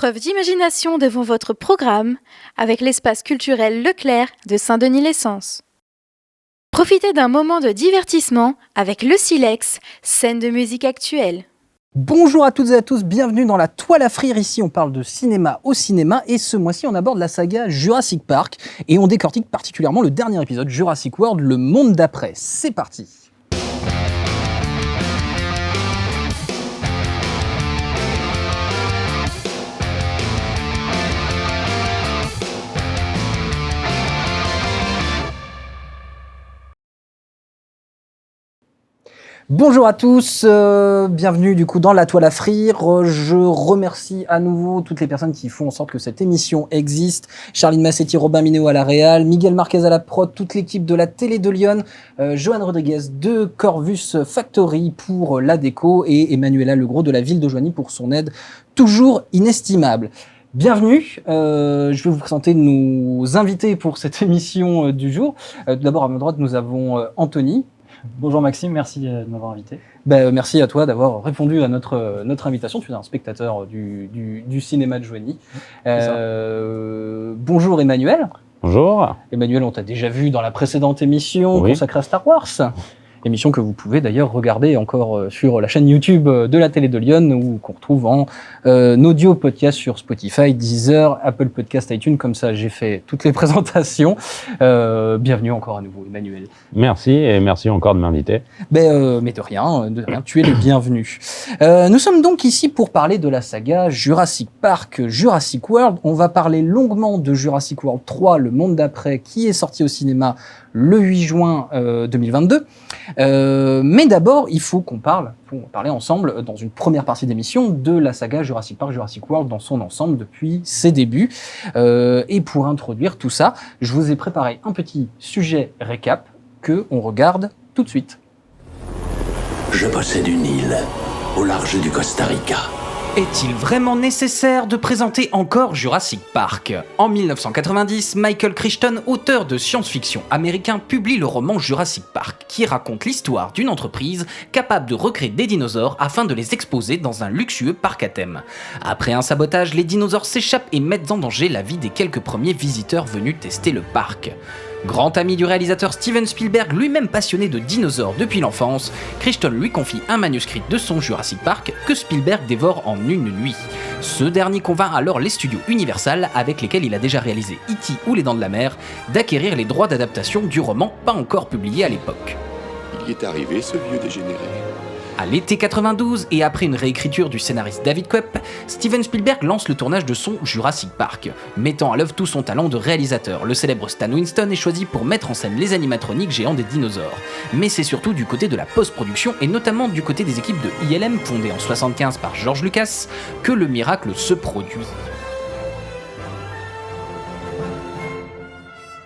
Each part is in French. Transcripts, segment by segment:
preuve d'imagination devant votre programme avec l'espace culturel Leclerc de Saint-Denis-l'Essence. Profitez d'un moment de divertissement avec le Silex, scène de musique actuelle. Bonjour à toutes et à tous, bienvenue dans la toile à frire. Ici on parle de cinéma au cinéma et ce mois-ci on aborde la saga Jurassic Park et on décortique particulièrement le dernier épisode Jurassic World, le monde d'après. C'est parti. Bonjour à tous, bienvenue du coup dans la toile à frire. Je remercie à nouveau toutes les personnes qui font en sorte que cette émission existe. Charline Massetti, Robin Minéo à la réal, Miguel Marquez à la prod, toute l'équipe de la télé de Lyon, Johan Rodriguez de Corvus Factory pour la déco et Emmanuela Legros de la ville de Joigny pour son aide toujours inestimable. Bienvenue, je vais vous présenter nos invités pour cette émission du jour. Tout d'abord à ma droite nous avons Anthony. Bonjour Maxime, merci de m'avoir invité. Merci à toi d'avoir répondu à notre invitation. Tu es un spectateur du cinéma de Joigny. Bonjour Emmanuel. Bonjour. Emmanuel, on t'a déjà vu dans la précédente émission Oui. consacrée à Star Wars. Émission que vous pouvez d'ailleurs regarder encore sur la chaîne YouTube de la télé de Lyon ou qu'on retrouve en audio podcast sur Spotify, Deezer, Apple Podcast, iTunes. Comme ça, j'ai fait toutes les présentations. Bienvenue encore à nouveau, Emmanuel. Merci et merci encore de m'inviter. Mais de rien, tu es le bienvenu. Nous sommes donc ici pour parler de la saga Jurassic Park, Jurassic World. On va parler longuement de Jurassic World 3, le monde d'après, qui est sorti au cinéma le 8 juin 2022. Mais d'abord, il faut qu'on parler ensemble dans une première partie d'émission de la saga Jurassic Park, Jurassic World dans son ensemble depuis ses débuts. Et pour introduire tout ça, je vous ai préparé un petit sujet récap que on regarde tout de suite. Je possède une île au large du Costa Rica. Est-il vraiment nécessaire de présenter encore Jurassic Park ? En 1990, Michael Crichton, auteur de science-fiction américain, publie le roman Jurassic Park, qui raconte l'histoire d'une entreprise capable de recréer des dinosaures afin de les exposer dans un luxueux parc à thème. Après un sabotage, les dinosaures s'échappent et mettent en danger la vie des quelques premiers visiteurs venus tester le parc. Grand ami du réalisateur Steven Spielberg, lui-même passionné de dinosaures depuis l'enfance, Crichton lui confie un manuscrit de son Jurassic Park que Spielberg dévore en une nuit. Ce dernier convainc alors les studios Universal, avec lesquels il a déjà réalisé E.T. ou Les Dents de la Mer, d'acquérir les droits d'adaptation du roman pas encore publié à l'époque. Il y est arrivé, ce vieux dégénéré. À l'été 92, et après une réécriture du scénariste David Koepp, Steven Spielberg lance le tournage de son Jurassic Park. Mettant à l'œuvre tout son talent de réalisateur, le célèbre Stan Winston est choisi pour mettre en scène les animatroniques géants des dinosaures. Mais c'est surtout du côté de la post-production, et notamment du côté des équipes de ILM, fondées en 1975 par George Lucas, que le miracle se produit.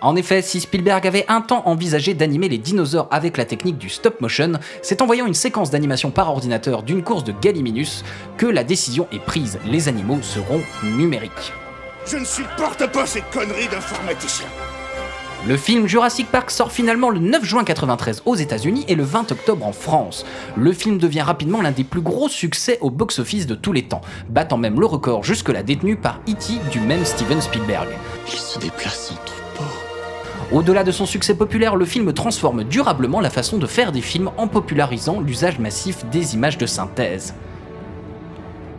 En effet, si Spielberg avait un temps envisagé d'animer les dinosaures avec la technique du stop motion, c'est en voyant une séquence d'animation par ordinateur d'une course de Gallimimus que la décision est prise, les animaux seront numériques. Je ne supporte pas ces conneries d'informaticiens. Le film Jurassic Park sort finalement le 9 juin 1993 aux États-Unis et le 20 octobre en France. Le film devient rapidement l'un des plus gros succès au box-office de tous les temps, battant même le record jusque-là détenu par E.T. du même Steven Spielberg. Il se déplace en troupeau. Au-delà de son succès populaire, le film transforme durablement la façon de faire des films en popularisant l'usage massif des images de synthèse.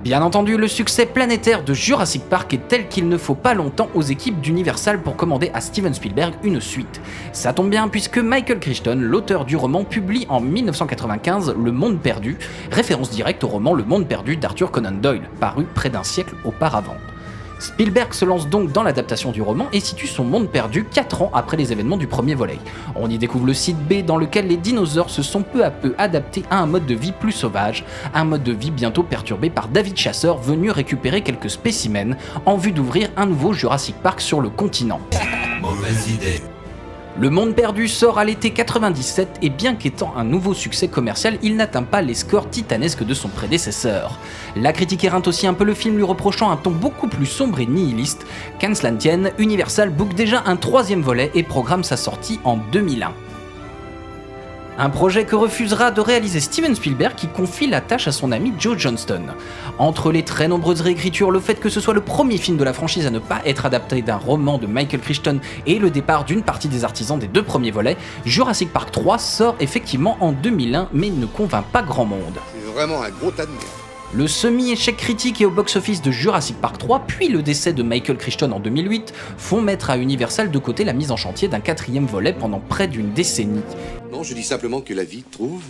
Bien entendu, le succès planétaire de Jurassic Park est tel qu'il ne faut pas longtemps aux équipes d'Universal pour commander à Steven Spielberg une suite. Ça tombe bien puisque Michael Crichton, l'auteur du roman, publie en 1995 Le Monde Perdu, référence directe au roman Le Monde Perdu d'Arthur Conan Doyle, paru près d'un siècle auparavant. Spielberg se lance donc dans l'adaptation du roman et situe son monde perdu 4 ans après les événements du premier volet. On y découvre le site B dans lequel les dinosaures se sont peu à peu adaptés à un mode de vie plus sauvage, un mode de vie bientôt perturbé par David Chasseur venu récupérer quelques spécimens en vue d'ouvrir un nouveau Jurassic Park sur le continent. Mauvaise idée. Le Monde Perdu sort à l'été 97 et bien qu'étant un nouveau succès commercial, il n'atteint pas les scores titanesques de son prédécesseur. La critique éreinte aussi un peu le film lui reprochant un ton beaucoup plus sombre et nihiliste. Qu'à cela ne tienne, Universal book déjà un 3e volet et programme sa sortie en 2001. Un projet que refusera de réaliser Steven Spielberg qui confie la tâche à son ami Joe Johnston. Entre les très nombreuses réécritures, le fait que ce soit le premier film de la franchise à ne pas être adapté d'un roman de Michael Crichton et le départ d'une partie des artisans des 2 premiers volets, Jurassic Park 3 sort effectivement en 2001 mais ne convainc pas grand monde. C'est vraiment un gros tas de merde. Le semi-échec critique et au box-office de Jurassic Park 3, puis le décès de Michael Crichton en 2008, font mettre à Universal de côté la mise en chantier d'un 4e volet pendant près d'une décennie. Non, je dis simplement que la vie trouve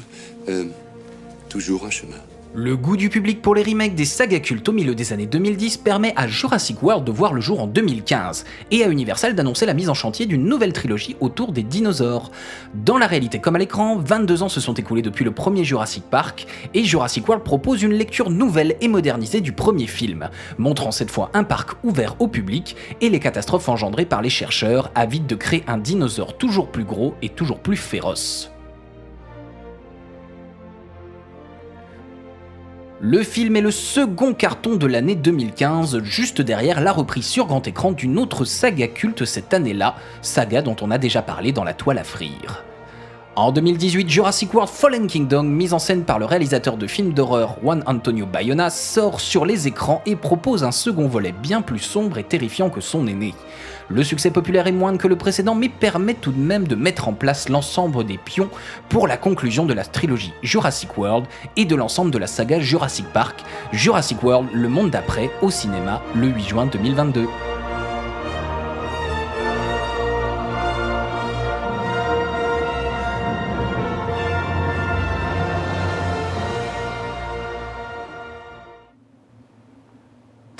toujours un chemin. Le goût du public pour les remakes des sagas cultes au milieu des années 2010 permet à Jurassic World de voir le jour en 2015, et à Universal d'annoncer la mise en chantier d'une nouvelle trilogie autour des dinosaures. Dans la réalité comme à l'écran, 22 ans se sont écoulés depuis le premier Jurassic Park, et Jurassic World propose une lecture nouvelle et modernisée du premier film, montrant cette fois un parc ouvert au public et les catastrophes engendrées par les chercheurs, avides de créer un dinosaure toujours plus gros et toujours plus féroce. Le film est le second carton de l'année 2015, juste derrière la reprise sur grand écran d'une autre saga culte cette année-là, saga dont on a déjà parlé dans La Toile à frire. En 2018, Jurassic World Fallen Kingdom, mise en scène par le réalisateur de films d'horreur Juan Antonio Bayona, sort sur les écrans et propose un second volet bien plus sombre et terrifiant que son aîné. Le succès populaire est moindre que le précédent, mais permet tout de même de mettre en place l'ensemble des pions pour la conclusion de la trilogie Jurassic World et de l'ensemble de la saga Jurassic Park, Jurassic World, le monde d'après, au cinéma, le 8 juin 2022.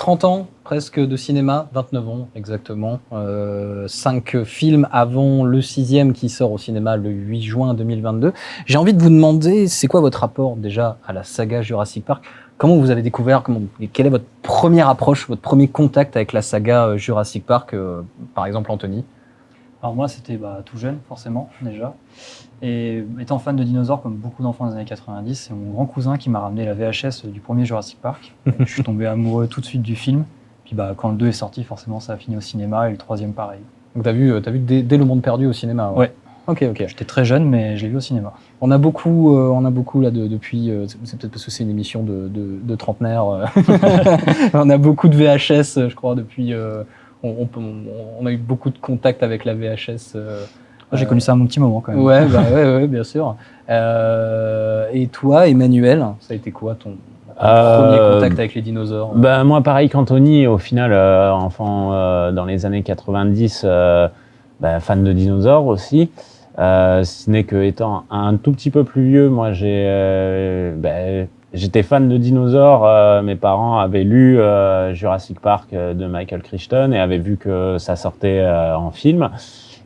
« 30 ans presque de cinéma, 29 ans exactement, 5 films avant le 6e qui sort au cinéma le 8 juin 2022. J'ai envie de vous demander, c'est quoi votre rapport déjà à la saga Jurassic Park ? Comment vous avez découvert, quelle est votre première approche, votre premier contact avec la saga Jurassic Park, par exemple Anthony ? Alors moi, c'était tout jeune, forcément, déjà. Et étant fan de dinosaures, comme beaucoup d'enfants des années 90, c'est mon grand cousin qui m'a ramené la VHS du premier Jurassic Park. Et je suis tombé amoureux tout de suite du film. Puis quand le 2 est sorti, forcément, ça a fini au cinéma, et le 3e pareil. Donc t'as vu dès Le Monde Perdu au cinéma ? Ouais. Ok. J'étais très jeune, mais je l'ai vu au cinéma. On a beaucoup là depuis. C'est peut-être parce que c'est une émission de trentenaires. On a beaucoup de VHS, je crois, depuis. On a eu beaucoup de contacts avec la VHS. J'ai connu ça à mon petit moment quand même. Ouais, bien sûr. Et toi, Emmanuel, ça a été quoi ton premier contact avec les dinosaures ? Moi, pareil qu'Anthony, au final, enfant dans les années 90, fan de dinosaures aussi. Ce n'est que étant un tout petit peu plus vieux, moi j'étais fan de dinosaures. Mes parents avaient lu Jurassic Park de Michael Crichton et avaient vu que ça sortait en film.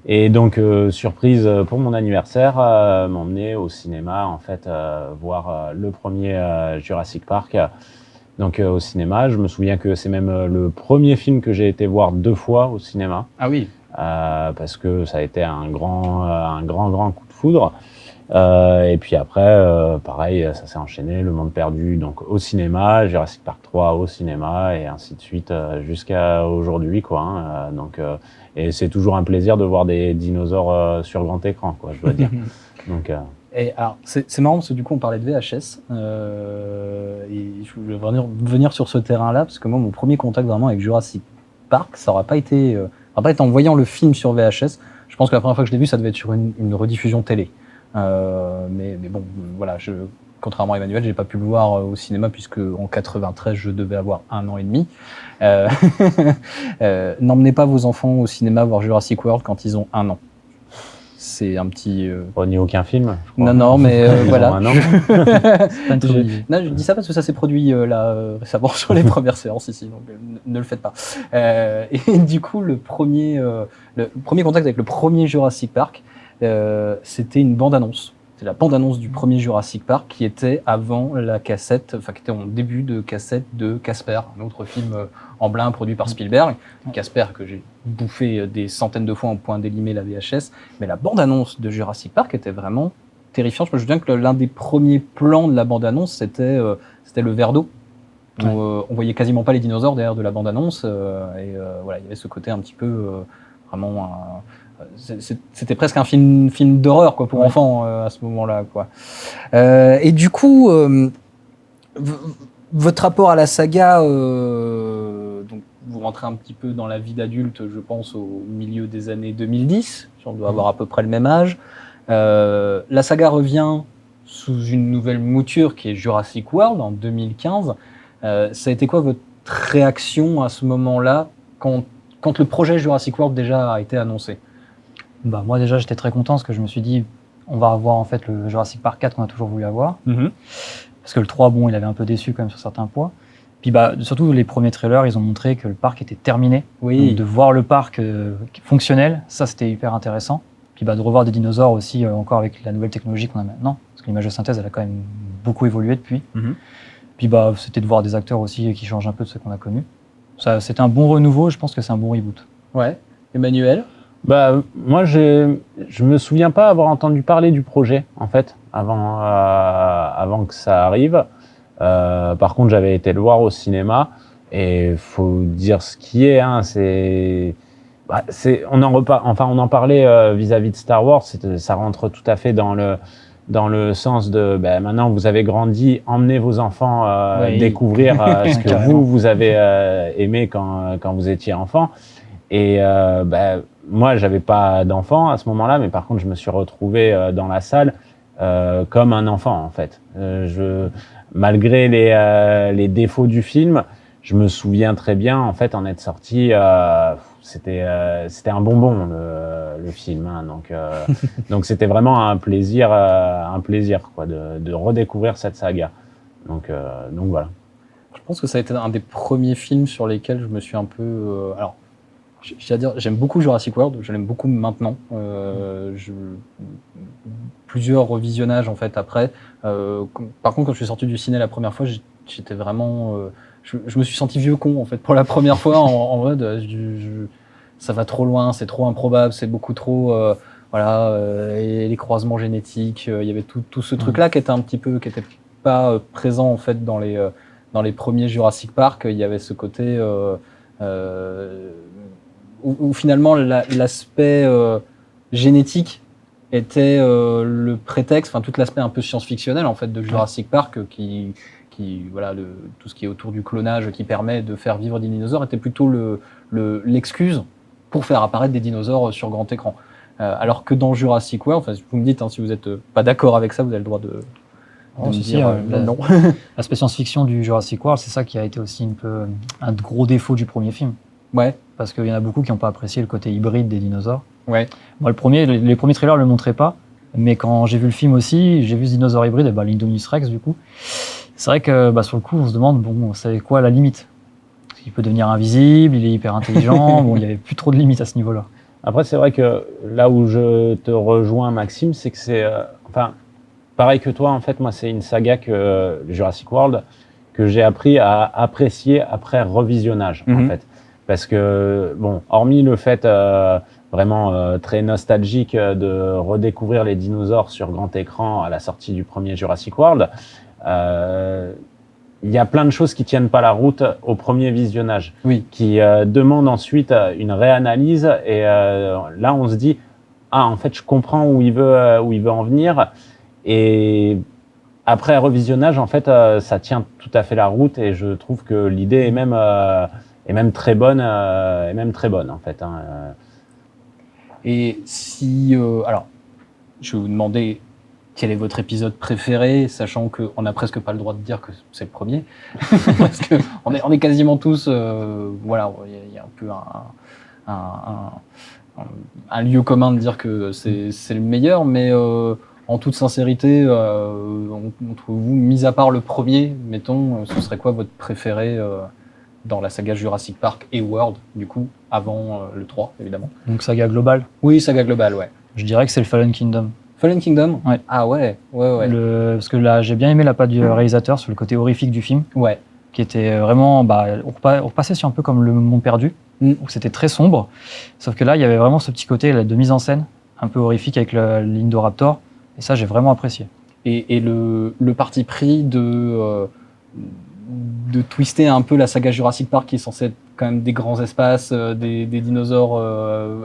Et donc, surprise pour mon anniversaire, m'emmener au cinéma, en fait, voir le premier Jurassic Park. Donc, au cinéma, je me souviens que c'est même le premier film que j'ai été voir 2 fois au cinéma. Ah oui. Parce que ça a été un grand coup de foudre. Et puis après, pareil, ça s'est enchaîné, Le Monde Perdu, donc au cinéma, Jurassic Park 3 au cinéma, et ainsi de suite jusqu'à aujourd'hui, quoi. Et c'est toujours un plaisir de voir des dinosaures sur grand écran, quoi, je dois dire. Donc, Et alors, c'est marrant parce que du coup, on parlait de VHS. Et je voulais venir sur ce terrain-là parce que moi, mon premier contact vraiment avec Jurassic Park, ça n'aura pas été en voyant le film sur VHS. Je pense que la première fois que je l'ai vu, ça devait être sur une rediffusion télé. Mais bon, voilà, contrairement à Emmanuel, j'ai pas pu le voir au cinéma puisque en 93, je devais avoir 1 an et demi. N'emmenez pas vos enfants au cinéma voir Jurassic World quand ils ont 1 an. C'est un petit. ni aucun film. Je crois. Non, mais voilà. Je Je dis ça parce que ça s'est produit récemment sur les premières séances ici, donc ne le faites pas. Et du coup, le premier contact avec le premier Jurassic Park, c'était une bande-annonce. C'est la bande-annonce du premier Jurassic Park qui était avant la cassette, qui était en début de cassette de Casper, un autre film en blanc produit par Spielberg. Casper que j'ai bouffé des centaines de fois en point d'élimer la VHS. Mais la bande-annonce de Jurassic Park était vraiment terrifiante. Je me souviens que l'un des premiers plans de la bande-annonce, c'était le verre d'eau. Ouais. On voyait quasiment pas les dinosaures derrière de la bande-annonce. Voilà, il y avait ce côté un petit peu vraiment c'était presque un film d'horreur quoi, pour enfants à ce moment-là. Quoi. Et du coup, votre rapport à la saga, donc vous rentrez un petit peu dans la vie d'adulte, je pense, au milieu des années 2010, on doit avoir à peu près le même âge. La saga revient sous une nouvelle mouture qui est Jurassic World en 2015. Ça a été quoi votre réaction à ce moment-là quand le projet Jurassic World déjà a été annoncé? Bah, moi déjà j'étais très content parce que je me suis dit on va avoir en fait le Jurassic Park 4 qu'on a toujours voulu avoir. Parce que le 3, bon, il avait un peu déçu quand même sur certains points. Puis bah, surtout les premiers trailers, ils ont montré que le parc était terminé. Oui. Donc, de voir le parc fonctionnel, ça c'était hyper intéressant. Puis bah, de revoir des dinosaures aussi encore avec la nouvelle technologie qu'on a maintenant. Parce que l'image de synthèse, elle a quand même beaucoup évolué depuis. Puis bah, c'était de voir des acteurs aussi qui changent un peu de ce qu'on a connu. Ça, c'était un bon renouveau, je pense que c'est un bon reboot. Ouais. Emmanuel? Bah, moi, je me souviens pas avoir entendu parler du projet, en fait, avant que ça arrive. Par contre, j'avais été le voir au cinéma et faut dire ce qui est, hein, on en parlait vis-à-vis de Star Wars, ça rentre tout à fait dans le sens de, maintenant vous avez grandi, emmenez vos enfants découvrir ce que vous avez aimé quand vous étiez enfant. Et moi, j'avais pas d'enfant à ce moment-là, mais par contre, je me suis retrouvé dans la salle comme un enfant, en fait. Malgré les défauts du film, je me souviens très bien, en fait, en être sorti. C'était un bonbon le film, hein, donc c'était vraiment un plaisir quoi, de redécouvrir cette saga. Donc voilà. Je pense que ça a été un des premiers films sur lesquels je me suis un peu. Alors, je dire, j'aime beaucoup Jurassic World, je l'aime beaucoup maintenant. Plusieurs revisionnages en fait après. Par contre, quand je suis sorti du ciné la première fois, j'étais vraiment. Je me suis senti vieux con en fait pour la première fois en mode ça va trop loin, c'est trop improbable, c'est beaucoup trop et les croisements génétiques, il y avait tout ce truc là qui était pas présent en fait dans les premiers Jurassic Park. Il y avait ce côté où finalement l'aspect génétique était le prétexte, enfin tout l'aspect un peu science-fictionnel en fait de Jurassic Park qui tout ce qui est autour du clonage qui permet de faire vivre des dinosaures était plutôt l'excuse pour faire apparaître des dinosaures sur grand écran. Alors que dans Jurassic World, enfin vous me dites si vous êtes pas d'accord avec ça, vous avez le droit de non. L'aspect science-fiction du Jurassic World, c'est ça qui a été aussi un gros défaut du premier film. Ouais. Parce qu'il y en a beaucoup qui n'ont pas apprécié le côté hybride des dinosaures. Ouais. Moi, les premiers trailers ne le montraient pas, mais quand j'ai vu le film aussi, j'ai vu ce dinosaure hybride, l'Indominus Rex du coup. C'est vrai que sur le coup, on se demande, c'est quoi la limite? Parce qu'il peut devenir invisible, il est hyper intelligent, il n'y avait plus trop de limites à ce niveau-là. Après, c'est vrai que là où je te rejoins, Maxime, c'est que c'est... pareil que toi, en fait, moi, c'est une saga Jurassic World, que j'ai appris à apprécier après revisionnage, en fait. Parce que, hormis le fait vraiment très nostalgique de redécouvrir les dinosaures sur grand écran à la sortie du premier Jurassic World, il y a plein de choses qui tiennent pas la route au premier visionnage, qui demandent ensuite une réanalyse. Et là, on se dit, en fait, je comprends où il veut en venir. Et après revisionnage, en fait, ça tient tout à fait la route. Et je trouve que l'idée est même très bonne, en fait. Hein. Et si, alors, je vais vous demander quel est votre épisode préféré, sachant qu'on n'a presque pas le droit de dire que c'est le premier, parce que on est quasiment tous, il y a un peu un lieu commun de dire que c'est le meilleur, mais en toute sincérité, entre vous, mis à part le premier, mettons, ce serait quoi votre préféré dans la saga Jurassic Park et World, du coup, avant le 3, évidemment. Donc saga globale? Oui, saga globale, ouais. Je dirais que c'est le Fallen Kingdom. Fallen Kingdom? Ouais. Ah ouais. Parce que là, j'ai bien aimé la patte du réalisateur sur le côté horrifique du film. Ouais. Qui était vraiment... on repassait sur un peu comme Le Monde Perdu, où c'était très sombre. Sauf que là, il y avait vraiment ce petit côté de mise en scène, un peu horrifique avec l'Indoraptor. Et ça, j'ai vraiment apprécié. Et le parti pris de twister un peu la saga Jurassic Park, qui est censée être quand même des grands espaces, des dinosaures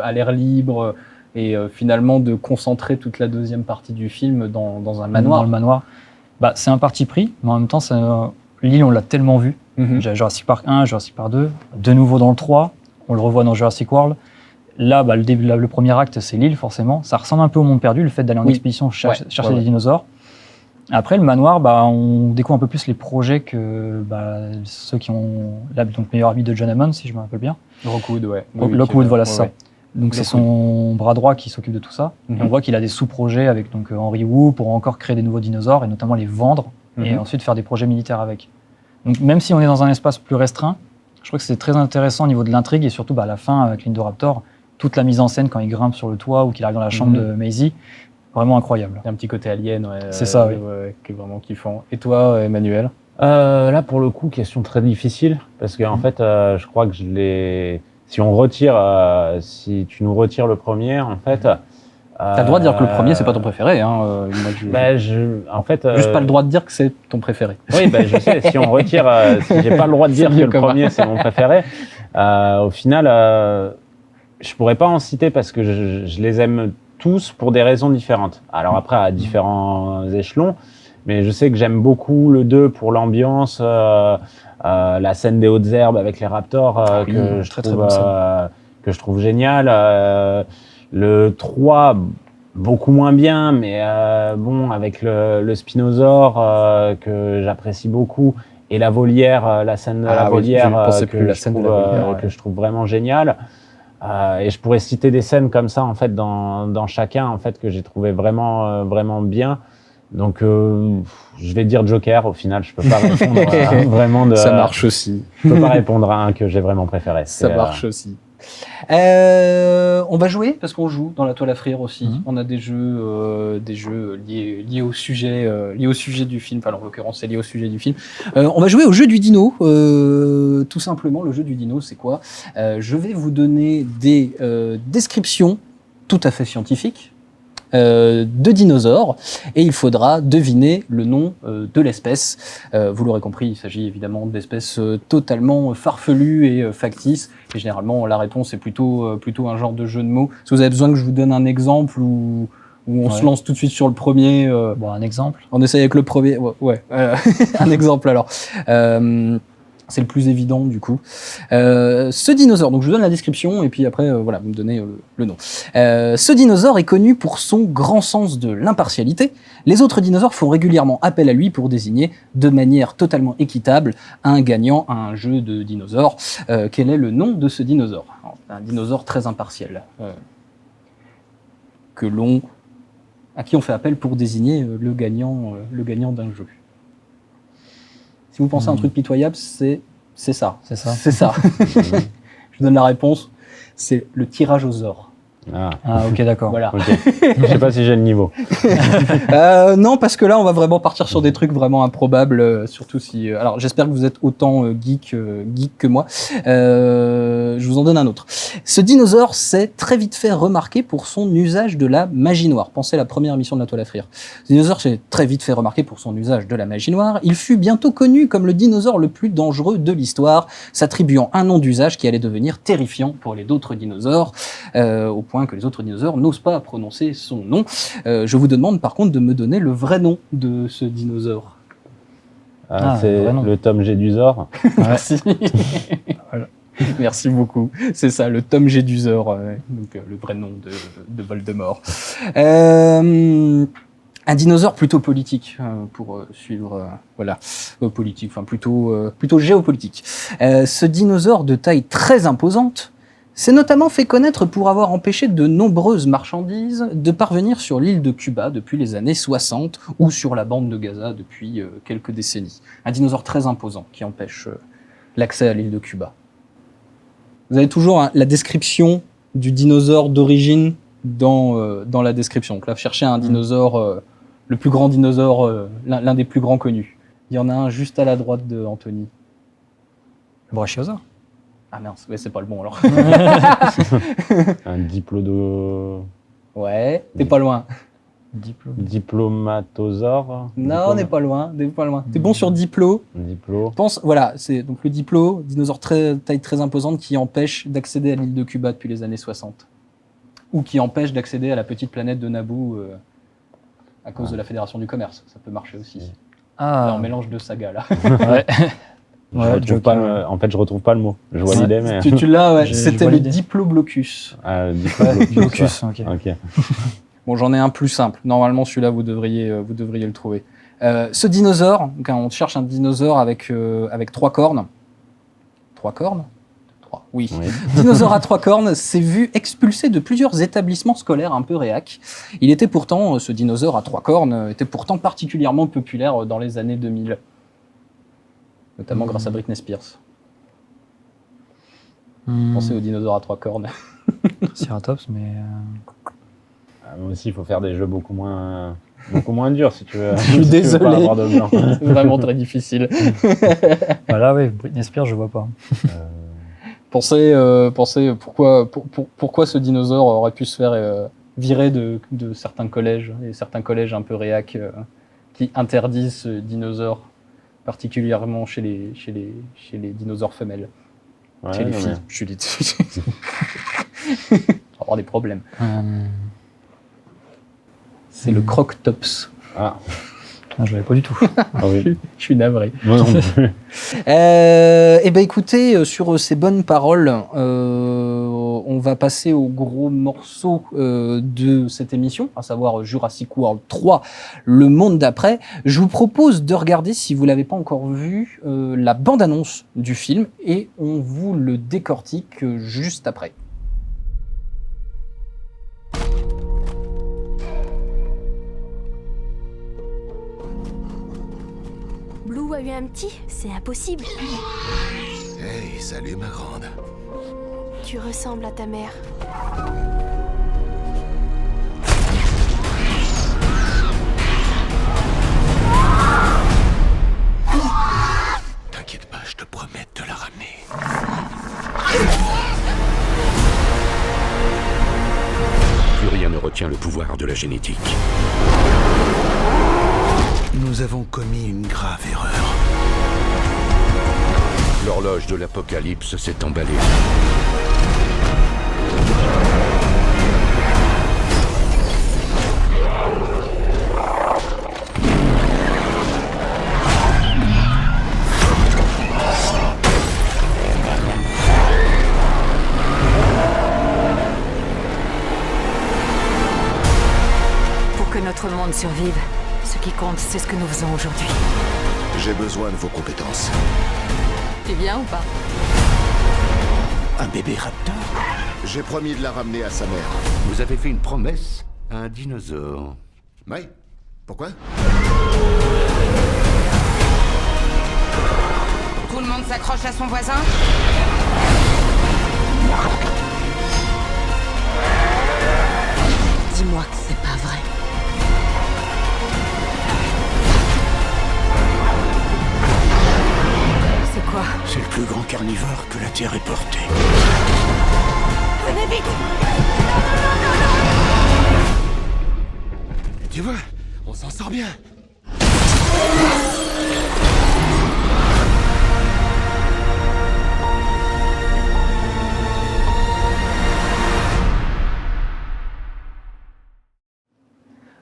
à l'air libre, et finalement de concentrer toute la deuxième partie du film dans un manoir. Dans le manoir. Bah, c'est un parti pris, mais en même temps, l'île, on l'a tellement vu. Déjà Jurassic Park 1, Jurassic Park 2, de nouveau dans le 3, on le revoit dans Jurassic World. Là, bah, le premier acte, c'est l'île, forcément. Ça ressemble un peu au monde perdu, le fait d'aller en expédition chercher des dinosaures. Après, le manoir, bah, on découvre un peu plus les projets que ceux qui ont donc meilleur ami de John Hammond, si je me rappelle bien. Rockwood, ouais. Lockwood, voilà, c'est ça. Ouais. Donc c'est son bras droit qui s'occupe de tout ça. Et on voit qu'il a des sous-projets avec donc Henry Wu pour encore créer des nouveaux dinosaures et notamment les vendre et ensuite faire des projets militaires avec. Donc même si on est dans un espace plus restreint, je trouve que c'est très intéressant au niveau de l'intrigue et surtout à la fin avec l'Indoraptor, toute la mise en scène quand il grimpe sur le toit ou qu'il arrive dans la chambre de Maisie, vraiment incroyable. Il y a un petit côté alien, c'est ça, oui. Qui est vraiment kiffant. Et toi, Emmanuel? Là, pour le coup, question très difficile parce qu'en fait, je crois que si tu nous retires le premier, en fait. T'as le droit de dire que le premier, c'est pas ton préféré. Hein. En fait, juste pas le droit de dire que c'est ton préféré. Oui, je sais. Si on retire, si j'ai pas le droit de dire que le premier, c'est mon préféré, au final, je pourrais pas en citer parce que je les aime tous pour des raisons différentes. Alors après, à différents échelons, mais je sais que j'aime beaucoup le 2 pour l'ambiance, la scène des hautes herbes avec les raptors que je trouve génial. Le 3, beaucoup moins bien, mais avec le Spinosaure que j'apprécie beaucoup et la volière, la scène de la volière que je trouve vraiment géniale. Et je pourrais citer des scènes comme ça en fait dans chacun en fait que j'ai trouvé vraiment bien. Donc je vais dire Joker. Au final, je peux pas répondre vraiment Ça marche aussi. Je peux pas répondre à un que j'ai vraiment préféré. Ça marche aussi. On va jouer parce qu'on joue dans la toile à frire aussi. On a des jeux liés au sujet du film. Enfin, en l'occurrence, c'est lié au sujet du film. On va jouer au jeu du dino. Tout simplement, le jeu du dino, c'est quoi? Je vais vous donner des descriptions tout à fait scientifiques de dinosaures et il faudra deviner le nom de l'espèce. Vous l'aurez compris, il s'agit évidemment d'espèces totalement farfelues et factices. Et généralement, la réponse est plutôt un genre de jeu de mots. Si vous avez besoin que je vous donne un exemple ou on se lance tout de suite sur le premier. Un exemple. On essaye avec le premier. Un exemple alors. C'est le plus évident du coup. Ce dinosaure, donc je vous donne la description et puis après vous me donnez le nom. Ce dinosaure est connu pour son grand sens de l'impartialité. Les autres dinosaures font régulièrement appel à lui pour désigner de manière totalement équitable un gagnant à un jeu de dinosaures. Quel est le nom de ce dinosaure? Alors, un dinosaure très impartiel à qui on fait appel pour désigner le gagnant d'un jeu. Si vous pensez à un truc pitoyable, c'est ça. C'est ça. C'est ça. Je vous donne la réponse. C'est le tyrannosaure. Ah, ok, d'accord. Voilà. Okay. Je sais pas si j'ai le niveau. Non, parce que là, on va vraiment partir sur des trucs vraiment improbables, surtout si. Alors, j'espère que vous êtes autant geek que moi. Je vous en donne un autre. Ce dinosaure s'est très vite fait remarquer pour son usage de la magie noire. Pensez à la première émission de la toile à frire. Ce dinosaure s'est très vite fait remarquer pour son usage de la magie noire. Il fut bientôt connu comme le dinosaure le plus dangereux de l'histoire, s'attribuant un nom d'usage qui allait devenir terrifiant pour les autres dinosaures, au point que les autres dinosaures n'osent pas prononcer son nom. Je vous demande par contre de me donner le vrai nom de ce dinosaure. C'est le Tom Gédusor. Merci. Voilà. Merci beaucoup. C'est ça, le Tom Gédusor, donc le vrai nom de Voldemort. Un dinosaure plutôt politique pour suivre, politique, enfin plutôt géopolitique. Ce dinosaure de taille très imposante s'est notamment fait connaître pour avoir empêché de nombreuses marchandises de parvenir sur l'île de Cuba depuis les années 60 ou sur la bande de Gaza depuis quelques décennies. Un dinosaure très imposant qui empêche l'accès à l'île de Cuba. Vous avez toujours la description du dinosaure d'origine dans la description. Donc là, cherchez un dinosaure, le plus grand dinosaure, l'un des plus grands connus. Il y en a un juste à la droite de Anthony. Le brachiosaure. Ah mince, ouais, c'est pas le bon alors. Un diplodo... Ouais, t'es pas loin. Diplomatosaure. Non, on n'est pas loin, T'es bon sur diplo. Pense, voilà, c'est donc le diplo, dinosaure taille très imposante qui empêche d'accéder à l'île de Cuba depuis les années 60. ou qui empêche d'accéder à la petite planète de Naboo à cause de la Fédération du Commerce. Ça peut marcher aussi. Là, on mélange deux sagas, là. Ouais. Je retrouve pas en fait, je retrouve pas le mot. Je vois l'idée, mais... Tu l'as, ouais. Je C'était vois le l'idée. Diploblocus. Blocus, ok. Ok. Bon, j'en ai un plus simple. Normalement, celui-là, vous devriez le trouver. Ce dinosaure, quand on cherche un dinosaure avec 3 cornes. 3 cornes ? 3, oui. Dinosaure à 3 cornes s'est vu expulsé de plusieurs établissements scolaires un peu réac. Ce dinosaure à 3 cornes était pourtant particulièrement populaire dans les années 2000. Notamment grâce à Britney Spears. Pensez au dinosaure à 3 cornes. Triceratops, mais... Moi aussi, il faut faire des jeux beaucoup moins durs, si tu veux. Je suis désolé. Pas avoir de blanc. C'est vraiment très difficile. Voilà, oui, Britney Spears, je vois pas. Pensez pourquoi ce dinosaure aurait pu se faire virer de certains collèges, et certains collèges un peu réac qui interdisent ce dinosaure, particulièrement chez les dinosaures femelles. Ouais, Chez les non, filles. mais- Chez les... On va avoir des problèmes. C'est le Croctops. Ah, Je l'avais pas du tout. ah oui. Je suis navré. Moi non plus. Eh ben écoutez, sur ces bonnes paroles, on va passer au gros morceau de cette émission, à savoir Jurassic World 3, Le Monde d'après. Je vous propose de regarder, si vous l'avez pas encore vu, la bande-annonce du film et on vous le décortique juste après. Blue a eu un petit? C'est impossible. Hey, salut ma grande. Tu ressembles à ta mère. T'inquiète pas, je te promets de te la ramener. Plus rien ne retient le pouvoir de la génétique. Nous avons commis une grave erreur. L'horloge de l'apocalypse s'est emballée. Pour que notre monde survive, ce qui compte, c'est ce que nous faisons aujourd'hui. J'ai besoin de vos compétences. Tu viens ou pas? Un bébé raptor? J'ai promis de la ramener à sa mère. Vous avez fait une promesse à un dinosaure. Oui. Pourquoi? Tout le monde s'accroche à son voisin? Dis-moi que c'est pas vrai. C'est quoi? C'est le plus grand carnivore que la Terre ait porté. Venez vite! Tu vois, on s'en sort bien.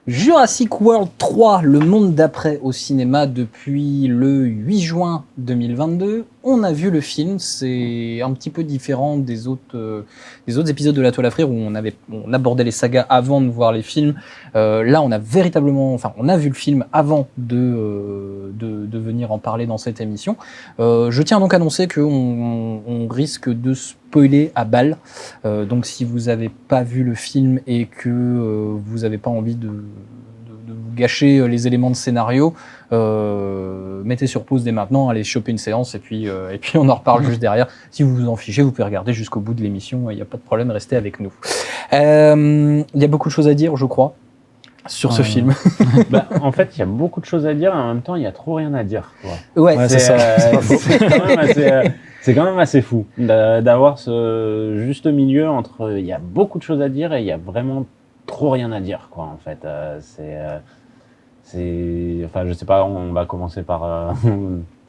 Jurassic World 3, Le Monde d'après au cinéma depuis le 8 juin 2022. On a vu le film, c'est un petit peu différent des autres épisodes de La Toile à Frire où on abordait les sagas avant de voir les films. Là, on a vu le film avant de venir en parler dans cette émission. Je tiens donc à annoncer qu'on risque de spoiler à balle. Donc si vous n'avez pas vu le film et que vous n'avez pas envie de vous gâcher les éléments de scénario, mettez sur pause dès maintenant, allez choper une séance et puis on en reparle juste derrière. Si vous vous en fichez, vous pouvez regarder jusqu'au bout de l'émission, il n'y a pas de problème, restez avec nous. Il y a beaucoup de choses à dire, je crois, sur ce film. En fait, il y a beaucoup de choses à dire et en même temps, il y a trop rien à dire, quoi. Ouais, c'est ça. C'est quand même assez fou d'avoir ce juste milieu entre il y a beaucoup de choses à dire et il y a vraiment trop rien à dire, quoi, en fait. Enfin, je sais pas, on va commencer par.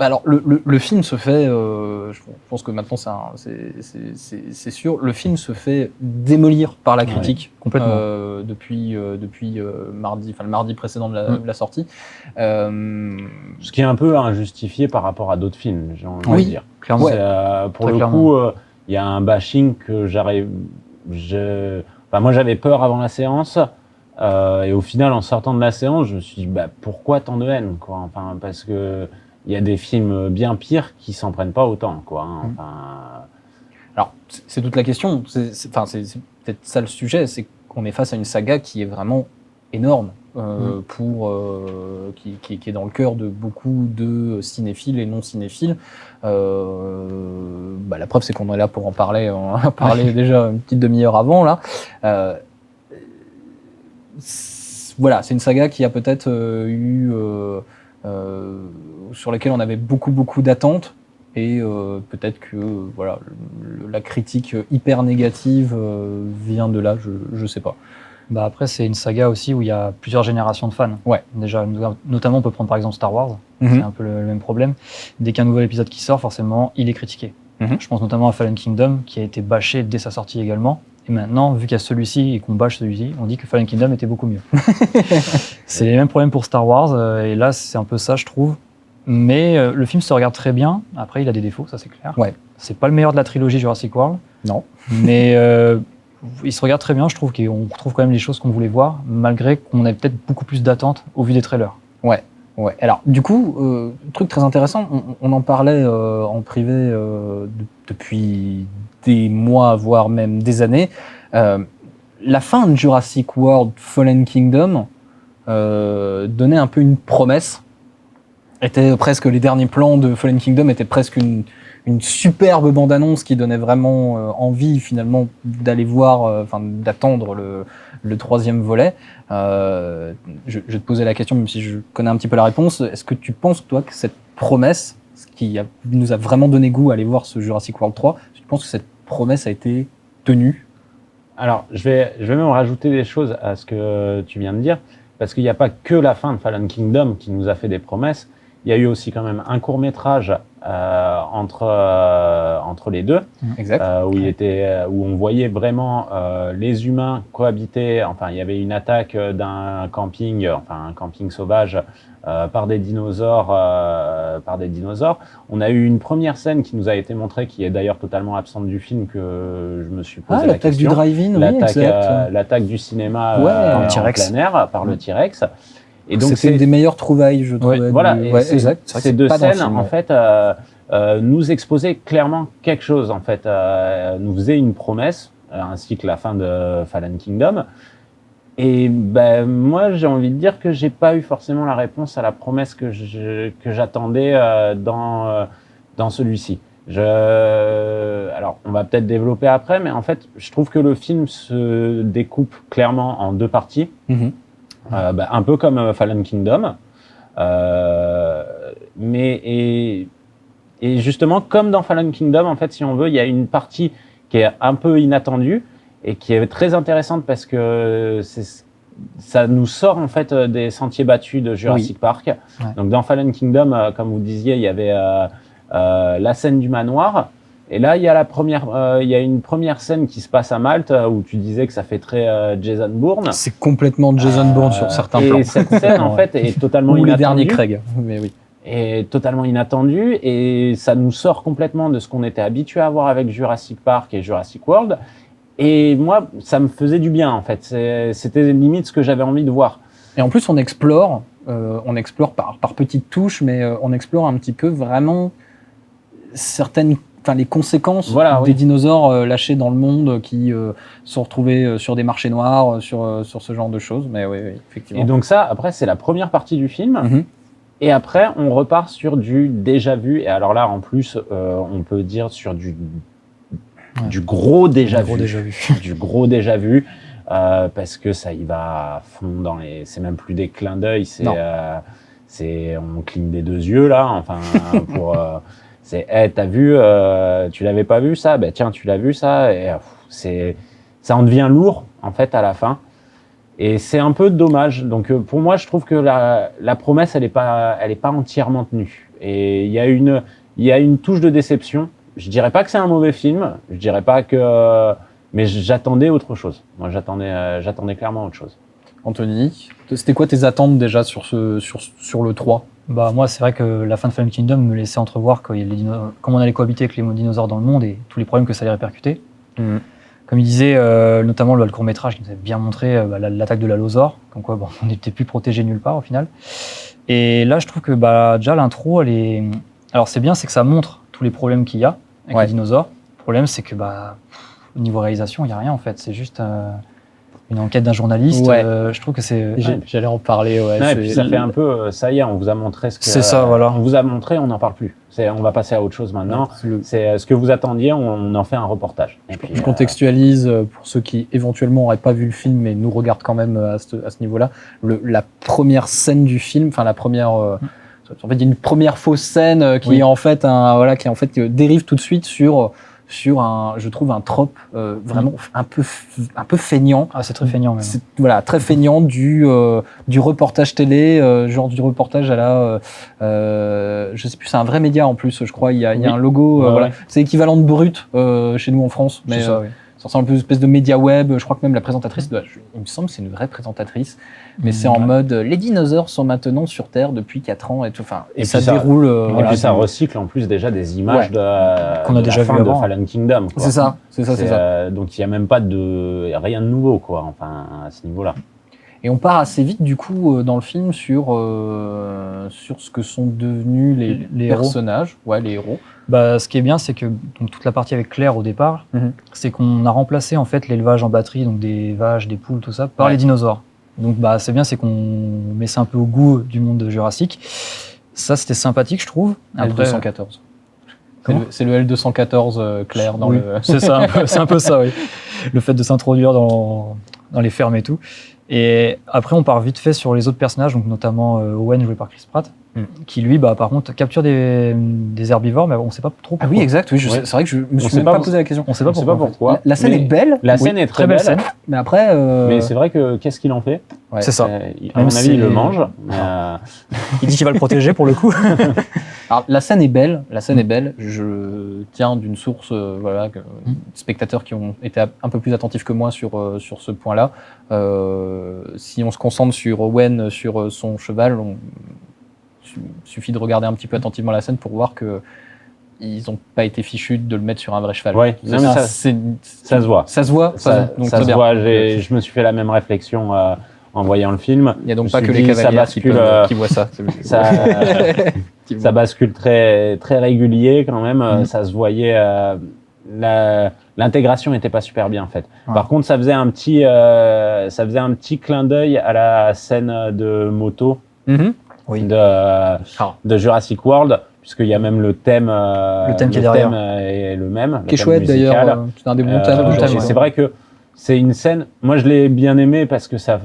Alors, le film se fait, je pense que maintenant c'est sûr, le film se fait démolir par la critique complètement. depuis mardi, enfin le mardi précédent de la sortie. Ce qui est un peu injustifié par rapport à d'autres films, j'ai envie de dire. Clairement. Pour Très le clairement. coup, il y a un bashing que moi, j'avais peur avant la séance. Et au final, en sortant de la séance, je me suis dit, pourquoi tant de haine, quoi. Enfin, parce que il y a des films bien pires qui s'en prennent pas autant, quoi. Alors, c'est toute la question. C'est peut-être ça le sujet, c'est qu'on est face à une saga qui est vraiment énorme, qui est dans le cœur de beaucoup de cinéphiles et non cinéphiles. La preuve, c'est qu'on est là pour en parler. On en a parlé déjà une petite demi-heure avant, là. Voilà, c'est une saga qui a peut-être sur laquelle on avait beaucoup d'attentes, et peut-être que la critique hyper négative vient de là, je sais pas. Après, c'est une saga aussi où il y a plusieurs générations de fans. Ouais. Déjà, notamment, on peut prendre par exemple Star Wars. C'est un peu le même problème. Dès qu'un nouvel épisode qui sort, forcément, il est critiqué. Je pense notamment à Fallen Kingdom, qui a été bâché dès sa sortie également. Et maintenant, vu qu'il y a celui-ci et qu'on bâche celui-ci, on dit que Fallen Kingdom était beaucoup mieux. C'est les mêmes problèmes pour Star Wars. Et là, c'est un peu ça, je trouve. Mais le film se regarde très bien. Après, il a des défauts, ça c'est clair. Ouais. C'est pas le meilleur de la trilogie Jurassic World. Non. Mais il se regarde très bien, je trouve qu'on retrouve quand même les choses qu'on voulait voir, malgré qu'on ait peut-être beaucoup plus d'attentes au vu des trailers. Ouais. Alors, du coup, truc très intéressant, on en parlait en privé depuis des mois, voire même des années. La fin de Jurassic World Fallen Kingdom donnait un peu une promesse. Était presque les derniers plans de Fallen Kingdom étaient presque une superbe bande-annonce qui donnait vraiment envie finalement d'aller voir, d'attendre le troisième volet. Je te posais la question, même si je connais un petit peu la réponse. Est-ce que tu penses, toi, que cette promesse, ce qui nous a vraiment donné goût à aller voir ce Jurassic World 3, tu penses que cette promesse a été tenue? Alors, je vais même rajouter des choses à ce que tu viens de dire, parce qu'il n'y a pas que la fin de Fallen Kingdom qui nous a fait des promesses. Il y a eu aussi quand même un court-métrage entre les deux, exact. Où on voyait vraiment les humains cohabiter. Enfin, il y avait une attaque d'un camping, un camping sauvage par des dinosaures. On a eu une première scène qui nous a été montrée, qui est d'ailleurs totalement absente du film, que je me suis posé la l'attaque question. Du drive-in, L'attaque du cinéma en plein air par le T-Rex. Et donc c'est une des meilleures trouvailles, je trouve. Exact. Ces deux scènes, en fait, nous exposaient clairement quelque chose. En fait, nous faisaient une promesse, ainsi que la fin de Fallen Kingdom. Et moi, j'ai envie de dire que j'ai pas eu forcément la réponse à la promesse que j'attendais dans celui-ci. Alors, on va peut-être développer après, mais en fait, je trouve que le film se découpe clairement en deux parties. Un peu comme Fallen Kingdom, et justement comme dans Fallen Kingdom, en fait, si on veut, il y a une partie qui est un peu inattendue et qui est très intéressante parce que ça nous sort en fait des sentiers battus de Jurassic Park. Ouais. Donc dans Fallen Kingdom, comme vous disiez, il y avait la scène du manoir. Et là, il y a une première scène qui se passe à Malte où tu disais que ça fait très Jason Bourne. C'est complètement Jason Bourne sur certains plans. Et cette scène, en fait, est totalement inattendue. Ou les derniers Craig, mais oui. Est totalement inattendue et ça nous sort complètement de ce qu'on était habitué à voir avec Jurassic Park et Jurassic World. Et moi, ça me faisait du bien, en fait. C'était limite ce que j'avais envie de voir. Et en plus, on explore par petites touches, mais on explore un petit peu vraiment les conséquences des dinosaures lâchés dans le monde qui sont retrouvés sur des marchés noirs, sur ce genre de choses. Mais oui, effectivement. Et donc ça, après, c'est la première partie du film. Et après, on repart sur du déjà vu. Et alors là, en plus, on peut dire sur du gros déjà vu. Du gros déjà vu. Parce que ça y va à fond dans les... C'est même plus des clins d'œil, on cligne des deux yeux, là. Enfin, pour... c'est, t'as vu, tu l'avais pas vu ça? Tiens, tu l'as vu ça? Et ça en devient lourd, en fait, à la fin. Et c'est un peu dommage. Donc pour moi, je trouve que la promesse, elle est pas entièrement tenue. Et il y a une touche de déception. Je dirais pas que c'est un mauvais film. Je dirais pas que, mais j'attendais autre chose. Moi, j'attendais clairement autre chose. Anthony, c'était quoi tes attentes déjà sur le 3? Bah, moi, c'est vrai que la fin de Fallen Kingdom me laissait entrevoir comment on allait cohabiter avec les dinosaures dans le monde et tous les problèmes que ça allait répercuter. Comme il disait, notamment le court-métrage qui nous avait bien montré l'attaque de l'allosaure, comme quoi on n'était plus protégé nulle part au final. Et là, je trouve que déjà l'intro, elle est... Alors c'est bien, c'est que ça montre tous les problèmes qu'il y a avec les dinosaures. Le problème, c'est que au niveau réalisation, il n'y a rien en fait. C'est juste une enquête d'un journaliste. Je trouve que c'est... J'allais en parler, et puis ça fait un peu, ça y est, on vous a montré ce que... C'est ça, voilà. On vous a montré, on n'en parle plus. On va passer à autre chose maintenant. C'est ce que vous attendiez, on en fait un reportage. Et puis, je contextualise pour ceux qui éventuellement n'auraient pas vu le film mais nous regardent quand même à ce niveau-là. La première scène du film, enfin la première... en fait, il y a une première fausse scène qui est en fait dérive tout de suite sur je trouve un trope vraiment un peu feignant. Ah, c'est très feignant même. C'est, très feignant du reportage télé, genre du reportage à la je sais plus, c'est un vrai média en plus, je crois, il y a un logo c'est équivalent de Brut chez nous en France, mais ça ressemble un peu à une espèce de média web. Je crois que même la présentatrice, il me semble que c'est une vraie présentatrice, mais c'est en mode les dinosaures sont maintenant sur Terre depuis 4 ans et tout. Enfin, et ça déroule. Et puis ça recycle en plus déjà des images qu'on a déjà vu de Fallen Kingdom. Quoi. C'est ça. Donc il y a même pas rien de nouveau quoi. Enfin à ce niveau-là. Et on part assez vite du coup dans le film sur ce que sont devenus les personnages, les héros. Ce qui est bien, c'est que toute la partie avec Claire au départ, c'est qu'on a remplacé en fait l'élevage en batterie, donc des vaches, des poules, tout ça, par les dinosaures. Donc c'est bien, c'est qu'on met ça un peu au goût du monde jurassique. Ça, c'était sympathique, je trouve. L214. C'est le L214 Claire dans le... C'est ça, c'est un peu ça, oui. Le fait de s'introduire dans les fermes et tout. Et après, on part vite fait sur les autres personnages, donc notamment Owen, joué par Chris Pratt, qui lui, par contre, capture des herbivores, mais on ne sait pas trop pourquoi. Ah oui, exact, oui, c'est vrai que je me suis même pas posé la question. On ne sait pas pourquoi. La scène est belle. La scène est très belle. Scène. Mais après... Mais c'est vrai que qu'est-ce qu'il en fait? C'est ça. À mon avis, il le mange. Il dit qu'il va le protéger pour le coup. Alors, la scène est belle. Je tiens d'une source, spectateurs qui ont été un peu plus attentifs que moi sur ce point-là. Si on se concentre sur Owen, sur son cheval, suffit de regarder un petit peu attentivement la scène pour voir que ils n'ont pas été fichus de le mettre sur un vrai cheval. Ouais, ça se voit. Ça se voit. Ça se voit. Je me suis fait la même réflexion en voyant le film. Il n'y a donc pas que les cavaliers qui voient ça. Ça bascule très, très régulier quand même. Ça se voyait. L'intégration n'était pas super bien faite. Par contre, ça faisait un petit clin d'œil à la scène de moto de Jurassic World, puisqu'il y a même le thème. Le thème qui est derrière. Est le même. Qui est chouette d'ailleurs. C'est un des bons thèmes. C'est vrai que c'est une scène. Moi, je l'ai bien aimé parce que ça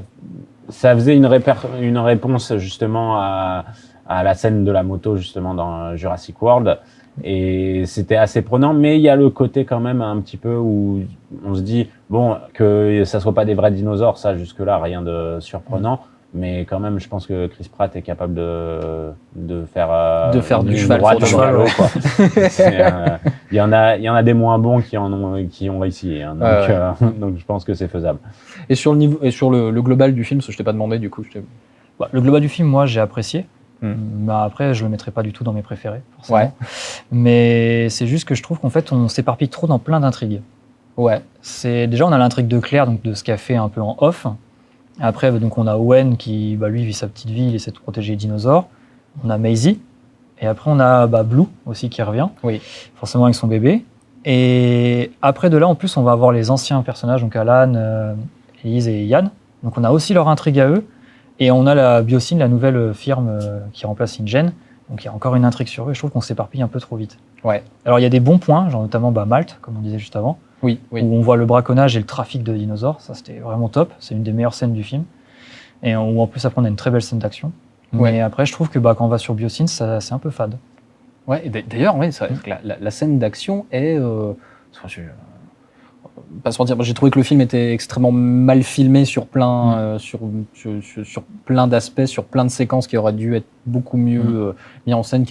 faisait une réponse justement à la scène de la moto justement dans Jurassic World. Et c'était assez prenant, mais il y a le côté quand même un petit peu où on se dit que ça soit pas des vrais dinosaures, ça jusque-là rien de surprenant, mais quand même je pense que Chris Pratt est capable de faire du cheval droite sur cheval. Il y en a des moins bons qui ont réussi, hein, donc je pense que c'est faisable. Et sur le niveau et sur le global du film, parce que je t'ai pas demandé du coup. Le global du film, moi j'ai apprécié. Après, je le mettrai pas du tout dans mes préférés, forcément. Ouais. Mais c'est juste que je trouve qu'en fait, on s'éparpille trop dans plein d'intrigues. Ouais. Déjà, on a l'intrigue de Claire, donc de ce qu'elle fait un peu en off. Après, donc on a Owen qui, lui, vit sa petite vie, il essaie de protéger les dinosaures. On a Maisie. Et après, on a Blue aussi qui revient. Oui. Forcément avec son bébé. Et après de là, en plus, on va avoir les anciens personnages, donc Alan, Elise et Yann. Donc on a aussi leur intrigue à eux. Et on a la Biosyn, la nouvelle firme qui remplace InGen. Donc il y a encore une intrigue sur eux. Et je trouve qu'on s'éparpille un peu trop vite. Ouais. Alors il y a des bons points, genre notamment Malte, comme on disait juste avant. Oui. Où on voit le braconnage et le trafic de dinosaures. Ça, c'était vraiment top. C'est une des meilleures scènes du film. Et où en plus, après, on a une très belle scène d'action. Ouais. Mais après, je trouve que quand on va sur Biosyn, c'est un peu fade. Ouais, et d'ailleurs, la scène d'action est... pas se mentir, j'ai trouvé que le film était extrêmement mal filmé sur plein, sur plein d'aspects, sur plein de séquences qui auraient dû être beaucoup mieux mis en scène.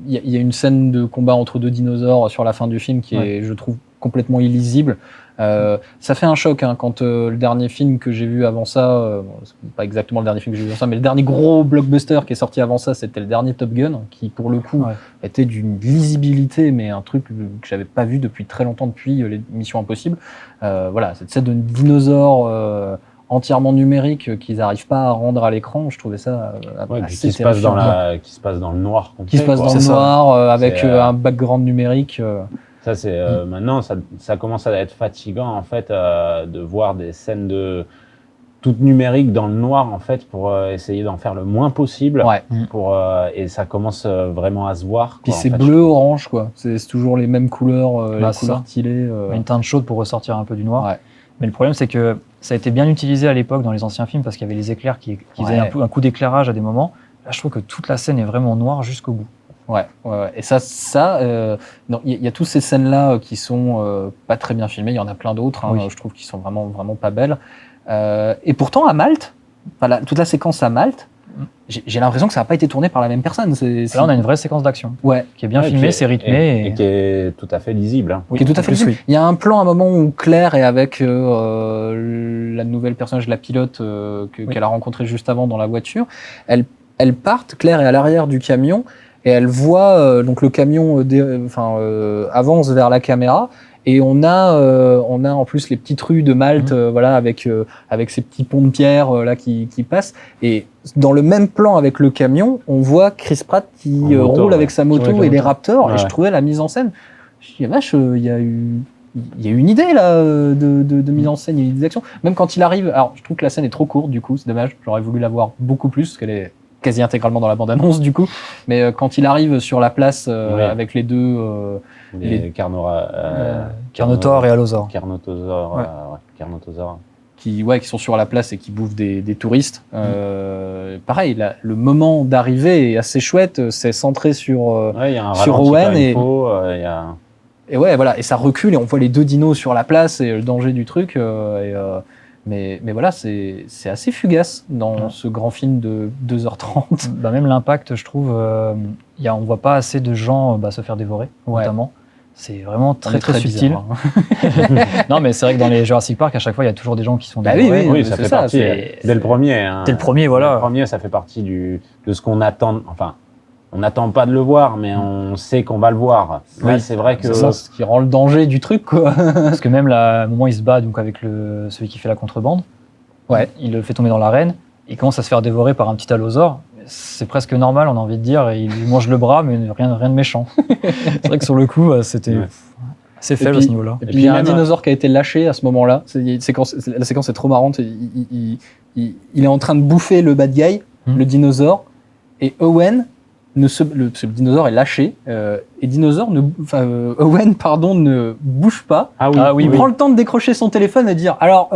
Il y a une scène de combat entre 2 dinosaures sur la fin du film qui est, je trouve, complètement illisible. Ça fait un choc quand le dernier film que j'ai vu avant ça, c'est pas exactement le dernier film que j'ai vu avant ça, mais le dernier gros blockbuster qui est sorti avant ça, c'était le dernier Top Gun, qui pour le coup était d'une lisibilité, mais un truc que j'avais pas vu depuis très longtemps, depuis les Missions Impossibles. Voilà, cette scène de dinosaures entièrement numérique qu'ils n'arrivent pas à rendre à l'écran, je trouvais ça assez qui se passe dans le noir complet, qui se passe dans le noir avec un background numérique. Ça, c'est maintenant, ça commence à être fatigant en fait de voir des scènes toutes numériques dans le noir en fait pour essayer d'en faire le moins possible. Et ça commence vraiment à se voir. Puis c'est bleu, orange quoi. C'est toujours les mêmes couleurs, les couleurs stylées. Une teinte chaude pour ressortir un peu du noir. Mais le problème c'est que ça a été bien utilisé à l'époque dans les anciens films parce qu'il y avait les éclairs qui faisaient un coup d'éclairage à des moments. Là, je trouve que toute la scène est vraiment noire jusqu'au bout. Et il y a toutes ces scènes-là qui sont pas très bien filmées. Il y en a plein d'autres, je trouve, qui sont vraiment, vraiment pas belles. Et pourtant, à Malte, toute la séquence à Malte, j'ai l'impression que ça n'a pas été tourné par la même personne. Là, on a une vraie séquence d'action qui est bien filmée, c'est rythmé. Et qui est tout à fait lisible. Qui est tout à fait lisible. Il y a un plan à un moment où Claire est avec la nouvelle personnage, la pilote qu'elle a rencontrée juste avant dans la voiture. Elles partent, Claire est à l'arrière du camion, et elle voit donc le camion avance vers la caméra, et on a en plus les petites rues de Malte, avec ces petits ponts de pierre là qui passent, et dans le même plan avec le camion, on voit Chris Pratt qui roule avec sa moto et les Raptors, et je trouvais la mise en scène, je dis vache, il y a eu une idée là de mise en scène, il y a eu des actions. Même quand il arrive, alors je trouve que la scène est trop courte, du coup c'est dommage, j'aurais voulu la voir beaucoup plus parce qu'elle est quasi intégralement dans la bande-annonce du coup, mais quand il arrive sur la place avec les deux les Carnotaur et Allosaur. Carnotaur. Qui sont sur la place et qui bouffent des touristes. Pareil, le moment d'arrivée est assez chouette, c'est centré sur Owen et voilà, et ça recule et on voit les 2 dinos sur la place et le danger du truc. Mais voilà, c'est assez fugace dans ce grand film de 2h30. Même l'impact, je trouve, on voit pas assez de gens se faire dévorer, notamment. C'est vraiment très subtil. Bizarre, hein. Non, mais c'est vrai que dans les Jurassic Park, à chaque fois, il y a toujours des gens qui sont dévorés. Oui, ça fait partie. Dès le premier. Dès le premier, voilà. Dès le premier, ça fait partie de ce qu'on attend. Enfin, on n'attend pas de le voir, mais on sait qu'on va le voir. Là, c'est vrai que c'est ce qui rend le danger du truc, quoi. Parce que même à un moment, il se bat donc avec celui qui fait la contrebande. Il le fait tomber dans l'arène. Il commence à se faire dévorer par un petit allosaure. C'est presque normal, on a envie de dire, et il lui mange le bras, mais rien de méchant. C'est vrai que sur le coup, c'était assez faible à ce niveau-là. Et puis il y a un dinosaure qui a été lâché à ce moment-là. La séquence est trop marrante. Il est en train de bouffer le bad guy, le dinosaure, et Owen, le dinosaure est lâché, et Owen ne bouge pas. Il prend le temps de décrocher son téléphone et de dire alors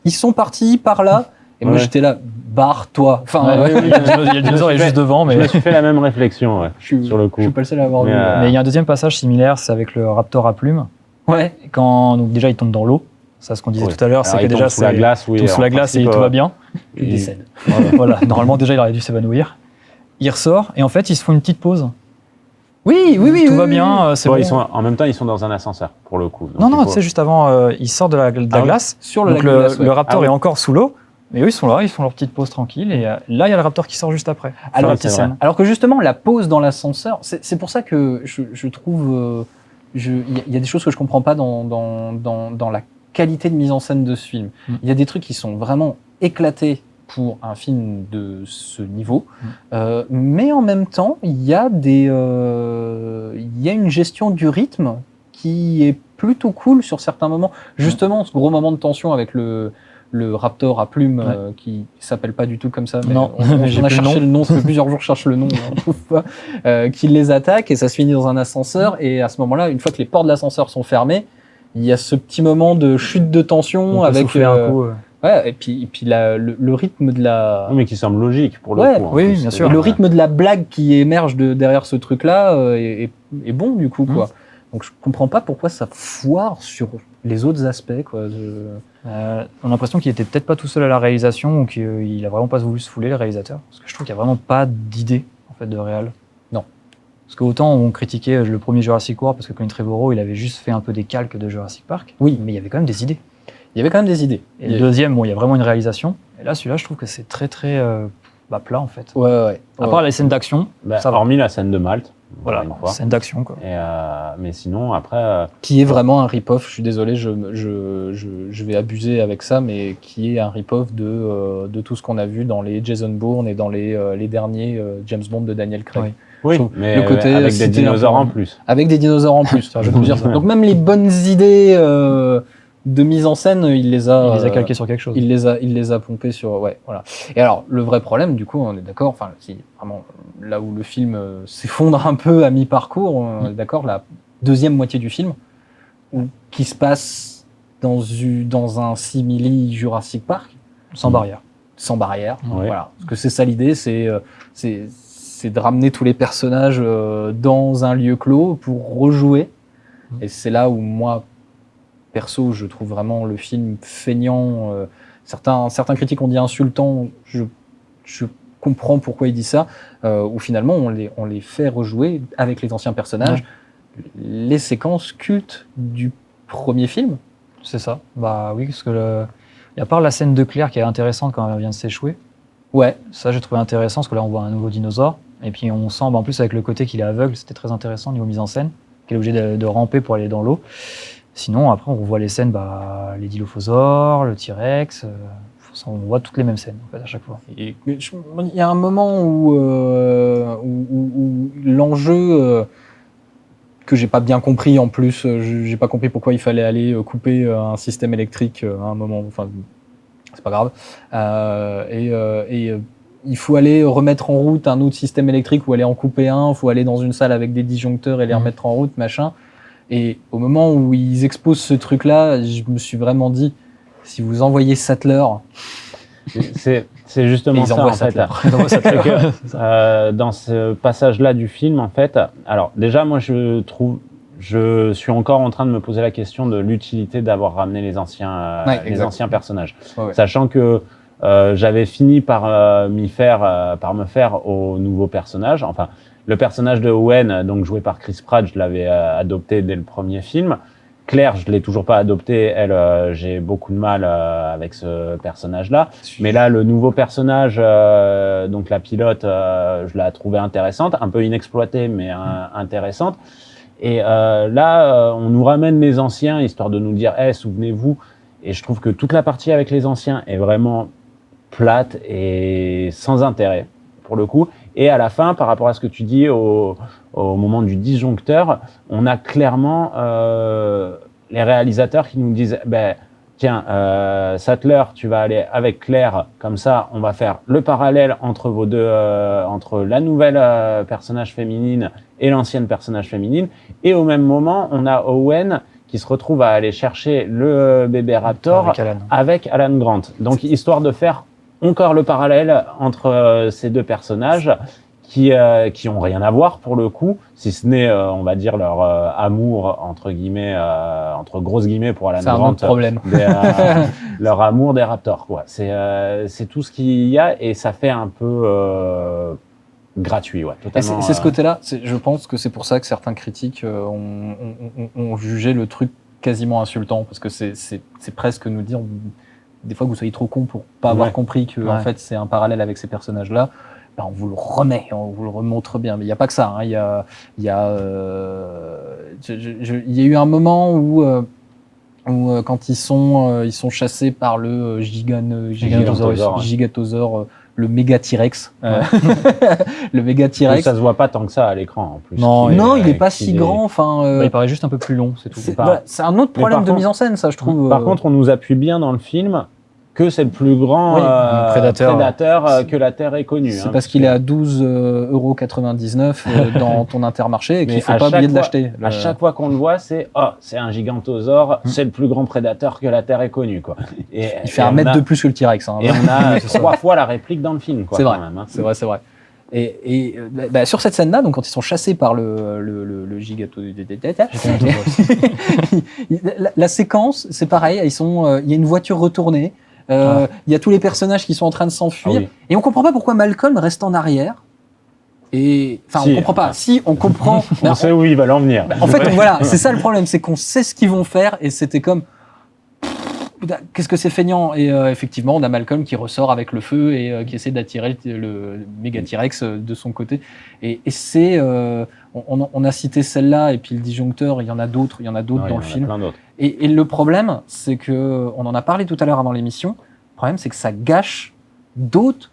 ils sont partis par là. Et moi j'étais là, barre-toi. Il y a le dinosaure est juste devant. Mais je me suis fait la même réflexion sur le coup. Je suis pas le seul à avoir vu. Mais il y a un deuxième passage similaire, c'est avec le Raptor à plumes. Donc déjà il tombe dans l'eau. Ça, ce qu'on disait tout à l'heure, c'est que déjà sous la glace, sous la glace et tout va bien. Il décède. Voilà. Normalement déjà il aurait dû s'évanouir. Il ressort et en fait ils se font une petite pause. Oui. Tout va bien. C'est bon. En même temps, ils sont dans un ascenseur pour le coup. Non, tu sais, juste avant, il sort de la glace. Sur le Raptor est encore sous l'eau. Mais eux, ils sont là, ils font leur petite pause tranquille. Et là, il y a le Raptor qui sort juste après. Alors que justement, la pause dans l'ascenseur, c'est pour ça que je trouve. Il y a des choses que je comprends pas dans la qualité de mise en scène de ce film. Il y a des trucs qui sont vraiment éclatés pour un film de ce niveau, mais en même temps, il y a une gestion du rythme qui est plutôt cool sur certains moments. Justement, ce gros moment de tension avec le Raptor à plumes qui s'appelle pas du tout comme ça, mais non, on a cherché le nom, ça fait plusieurs jours que je cherche le nom, on ne trouve pas, qui les attaque et ça se finit dans un ascenseur, et à ce moment-là, une fois que les portes de l'ascenseur sont fermées, il y a ce petit moment de chute de tension avec un coup, et puis le rythme de la... Oui, mais qui semble logique pour le coup. Oui, bien sûr. Le rythme de la blague qui émerge derrière ce truc-là est bon du coup, quoi. Donc je comprends pas pourquoi ça foire sur les autres aspects, quoi. On a l'impression qu'il était peut-être pas tout seul à la réalisation ou qu'il a vraiment pas voulu se fouler, le réalisateur. Parce que je trouve qu'il y a vraiment pas d'idée en fait de réal. Non. Parce qu'autant on critiquait le premier Jurassic World parce que Colin Trevorrow il avait juste fait un peu des calques de Jurassic Park. Oui. Mais il y avait quand même des idées. Il y avait quand même des idées. Et le deuxième, bon, il y a vraiment une réalisation. Et là, celui-là, je trouve que c'est très plat en fait. Ouais. À part les scènes d'action, ça va. Hormis la scène de Malte. Voilà, une fois. scène d'action quoi. Mais sinon, après. Qui est vraiment un rip-off, je suis désolé, je vais abuser avec ça, mais qui est un rip-off de tout ce qu'on a vu dans les Jason Bourne et dans les derniers James Bond de Daniel Craig. Oui, mais le côté avec des dinosaures en plus. Avec des dinosaures en plus, je peux dire ça. Donc même les bonnes idées de mise en scène, il les a calquées sur quelque chose. Il les a pompées sur, ouais, voilà. Et alors le vrai problème, du coup, on est d'accord. Enfin, si vraiment là où le film s'effondre un peu à mi-parcours, on est d'accord. La deuxième moitié du film, qui se passe dans un simili Jurassic Park, sans barrière. Sans barrière. Ouais. Voilà. Parce que c'est ça l'idée, c'est de ramener tous les personnages dans un lieu clos pour rejouer. Et c'est là où moi, perso, je trouve vraiment le film feignant. Certains critiques ont dit insultant. Je comprends pourquoi ils disent ça. Où finalement, on les fait rejouer avec les anciens personnages. Les séquences cultes du premier film. C'est ça. Bah oui, parce que à part la scène de Claire qui est intéressante quand elle vient de s'échouer. Ouais. Ça, j'ai trouvé intéressant parce que là, on voit un nouveau dinosaure. Et puis, on sent, en plus, avec le côté qu'il est aveugle, c'était très intéressant au niveau mise en scène, qu'il est obligé de ramper pour aller dans l'eau. Sinon, après, on voit les scènes, les dilophosaures, le T-Rex. On voit toutes les mêmes scènes, en fait, à chaque fois. Il y a un moment où l'enjeu que j'ai pas bien compris en plus, j'ai pas compris pourquoi il fallait aller couper un système électrique à un moment. Enfin, c'est pas grave. Il faut aller remettre en route un autre système électrique ou aller en couper un. Il faut aller dans une salle avec des disjoncteurs et les remettre en route, machin. Et au moment où ils exposent ce truc-là, je me suis vraiment dit, si vous envoyez Sattler... C'est justement ça, en fait. Dans ce passage-là du film, en fait... Alors, déjà, moi, je suis encore en train de me poser la question de l'utilité d'avoir ramené les anciens personnages. Ouais. Sachant que j'avais fini par me faire au nouveau personnage. Enfin, le personnage de Owen, donc joué par Chris Pratt, je l'avais adopté dès le premier film. Claire, je l'ai toujours pas adoptée. Elle, j'ai beaucoup de mal avec ce personnage-là. Mais là, le nouveau personnage, donc la pilote, je l'ai trouvée intéressante, un peu inexploitée, mais intéressante. Et là, on nous ramène les anciens, histoire de nous dire, souvenez-vous. Et je trouve que toute la partie avec les anciens est vraiment plate et sans intérêt, pour le coup. Et à la fin, par rapport à ce que tu dis au moment du disjoncteur, on a clairement les réalisateurs qui nous disent tiens, Sattler, tu vas aller avec Claire, comme ça, on va faire le parallèle entre vos deux, entre la nouvelle personnage féminine et l'ancienne personnage féminine. Et au même moment, on a Owen qui se retrouve à aller chercher le bébé Raptor avec Alan Grant. Donc, histoire de faire encore le parallèle entre ces deux personnages qui ont rien à voir pour le coup, si ce n'est, on va dire, leur amour, entre guillemets, entre grosses guillemets pour Alan Grant. C'est un autre problème. Leur amour des Raptors, quoi. C'est tout ce qu'il y a et ça fait un peu gratuit, ouais. Totalement. C'est ce côté-là. Je pense que c'est pour ça que certains critiques ont jugé le truc quasiment insultant, parce que c'est presque nous dire des fois que vous soyez trop con pour pas avoir compris que en fait c'est un parallèle avec ces personnages-là. Ben, on vous le remet, on vous le remontre bien. Mais il n'y a pas que ça. Hein. Il y a eu un moment où quand ils sont chassés par le gigatosaure, le méga T-Rex, le méga T-Rex. Ça se voit pas tant que ça à l'écran en plus. Non, il est pas si grand. Enfin, il paraît juste un peu plus long, c'est tout. C'est un autre problème de mise en scène, ça, je trouve. Par contre, on nous appuie bien dans le film que c'est le plus grand prédateur que la Terre ait connu. C'est parce qu'il est à 12,99 € dans ton Intermarché et qu'il ne faut pas oublier de l'acheter. À chaque fois qu'on le voit, c'est un gigantosaure, c'est le plus grand prédateur que la Terre ait connu, quoi. Il fait 1 mètre de plus que le T-Rex. Hein, et on a 3 fois la réplique dans le film, quoi. C'est vrai, quand même, hein. c'est vrai. Sur cette scène-là, donc quand ils sont chassés par le gigato, la séquence, c'est pareil. Il y a une voiture retournée. Il y a tous les personnages qui sont en train de s'enfuir. Et on comprend pas pourquoi Malcolm reste en arrière. On comprend pas. Si, on comprend. On sait où ils veulent en venir. En fait, voilà, c'est ça le problème, c'est qu'on sait ce qu'ils vont faire et c'était comme. Qu'est-ce que c'est feignant. Et effectivement, on a Malcolm qui ressort avec le feu et qui essaie d'attirer le méga T-Rex de son côté. Et c'est, on a cité celle-là et puis le disjoncteur. Il y en a d'autres dans le film. Plein d'autres. Et le problème, c'est que on en a parlé tout à l'heure avant l'émission. Le problème, c'est que ça gâche d'autres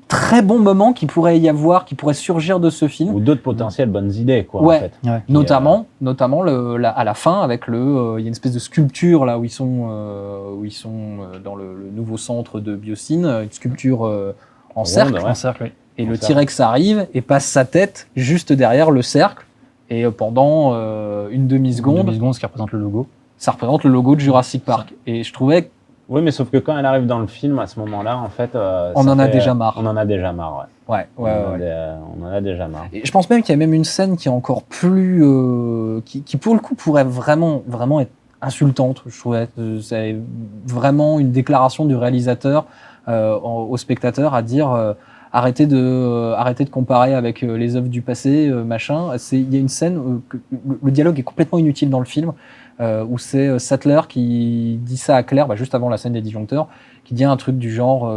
très bons moments qui pourraient y avoir, qui pourraient surgir de ce film. Ou d'autres potentielles bonnes idées, quoi. Ouais. En fait. Ouais. Notamment à la fin avec il y a une espèce de sculpture là où ils sont dans le nouveau centre de Biocine, une sculpture en cercle. En cercle, oui. Et le T-Rex arrive et passe sa tête juste derrière le cercle. Et pendant une demi-seconde, ce qui représente le logo. Ça représente le logo de Jurassic Park. Et je trouvais. Oui, mais sauf que quand elle arrive dans le film, à ce moment-là, en fait, on en a déjà marre. On en a déjà marre, ouais. On en a déjà marre. Et je pense même qu'il y a même une scène qui est encore plus, qui pour le coup pourrait vraiment être insultante. Je trouvais c'est vraiment une déclaration du réalisateur au spectateur à dire arrêtez de comparer avec les œuvres du passé, machin. Il y a une scène où le dialogue est complètement inutile dans le film. Où c'est Sattler qui dit ça à Claire, juste avant la scène des disjoncteurs, qui dit un truc du genre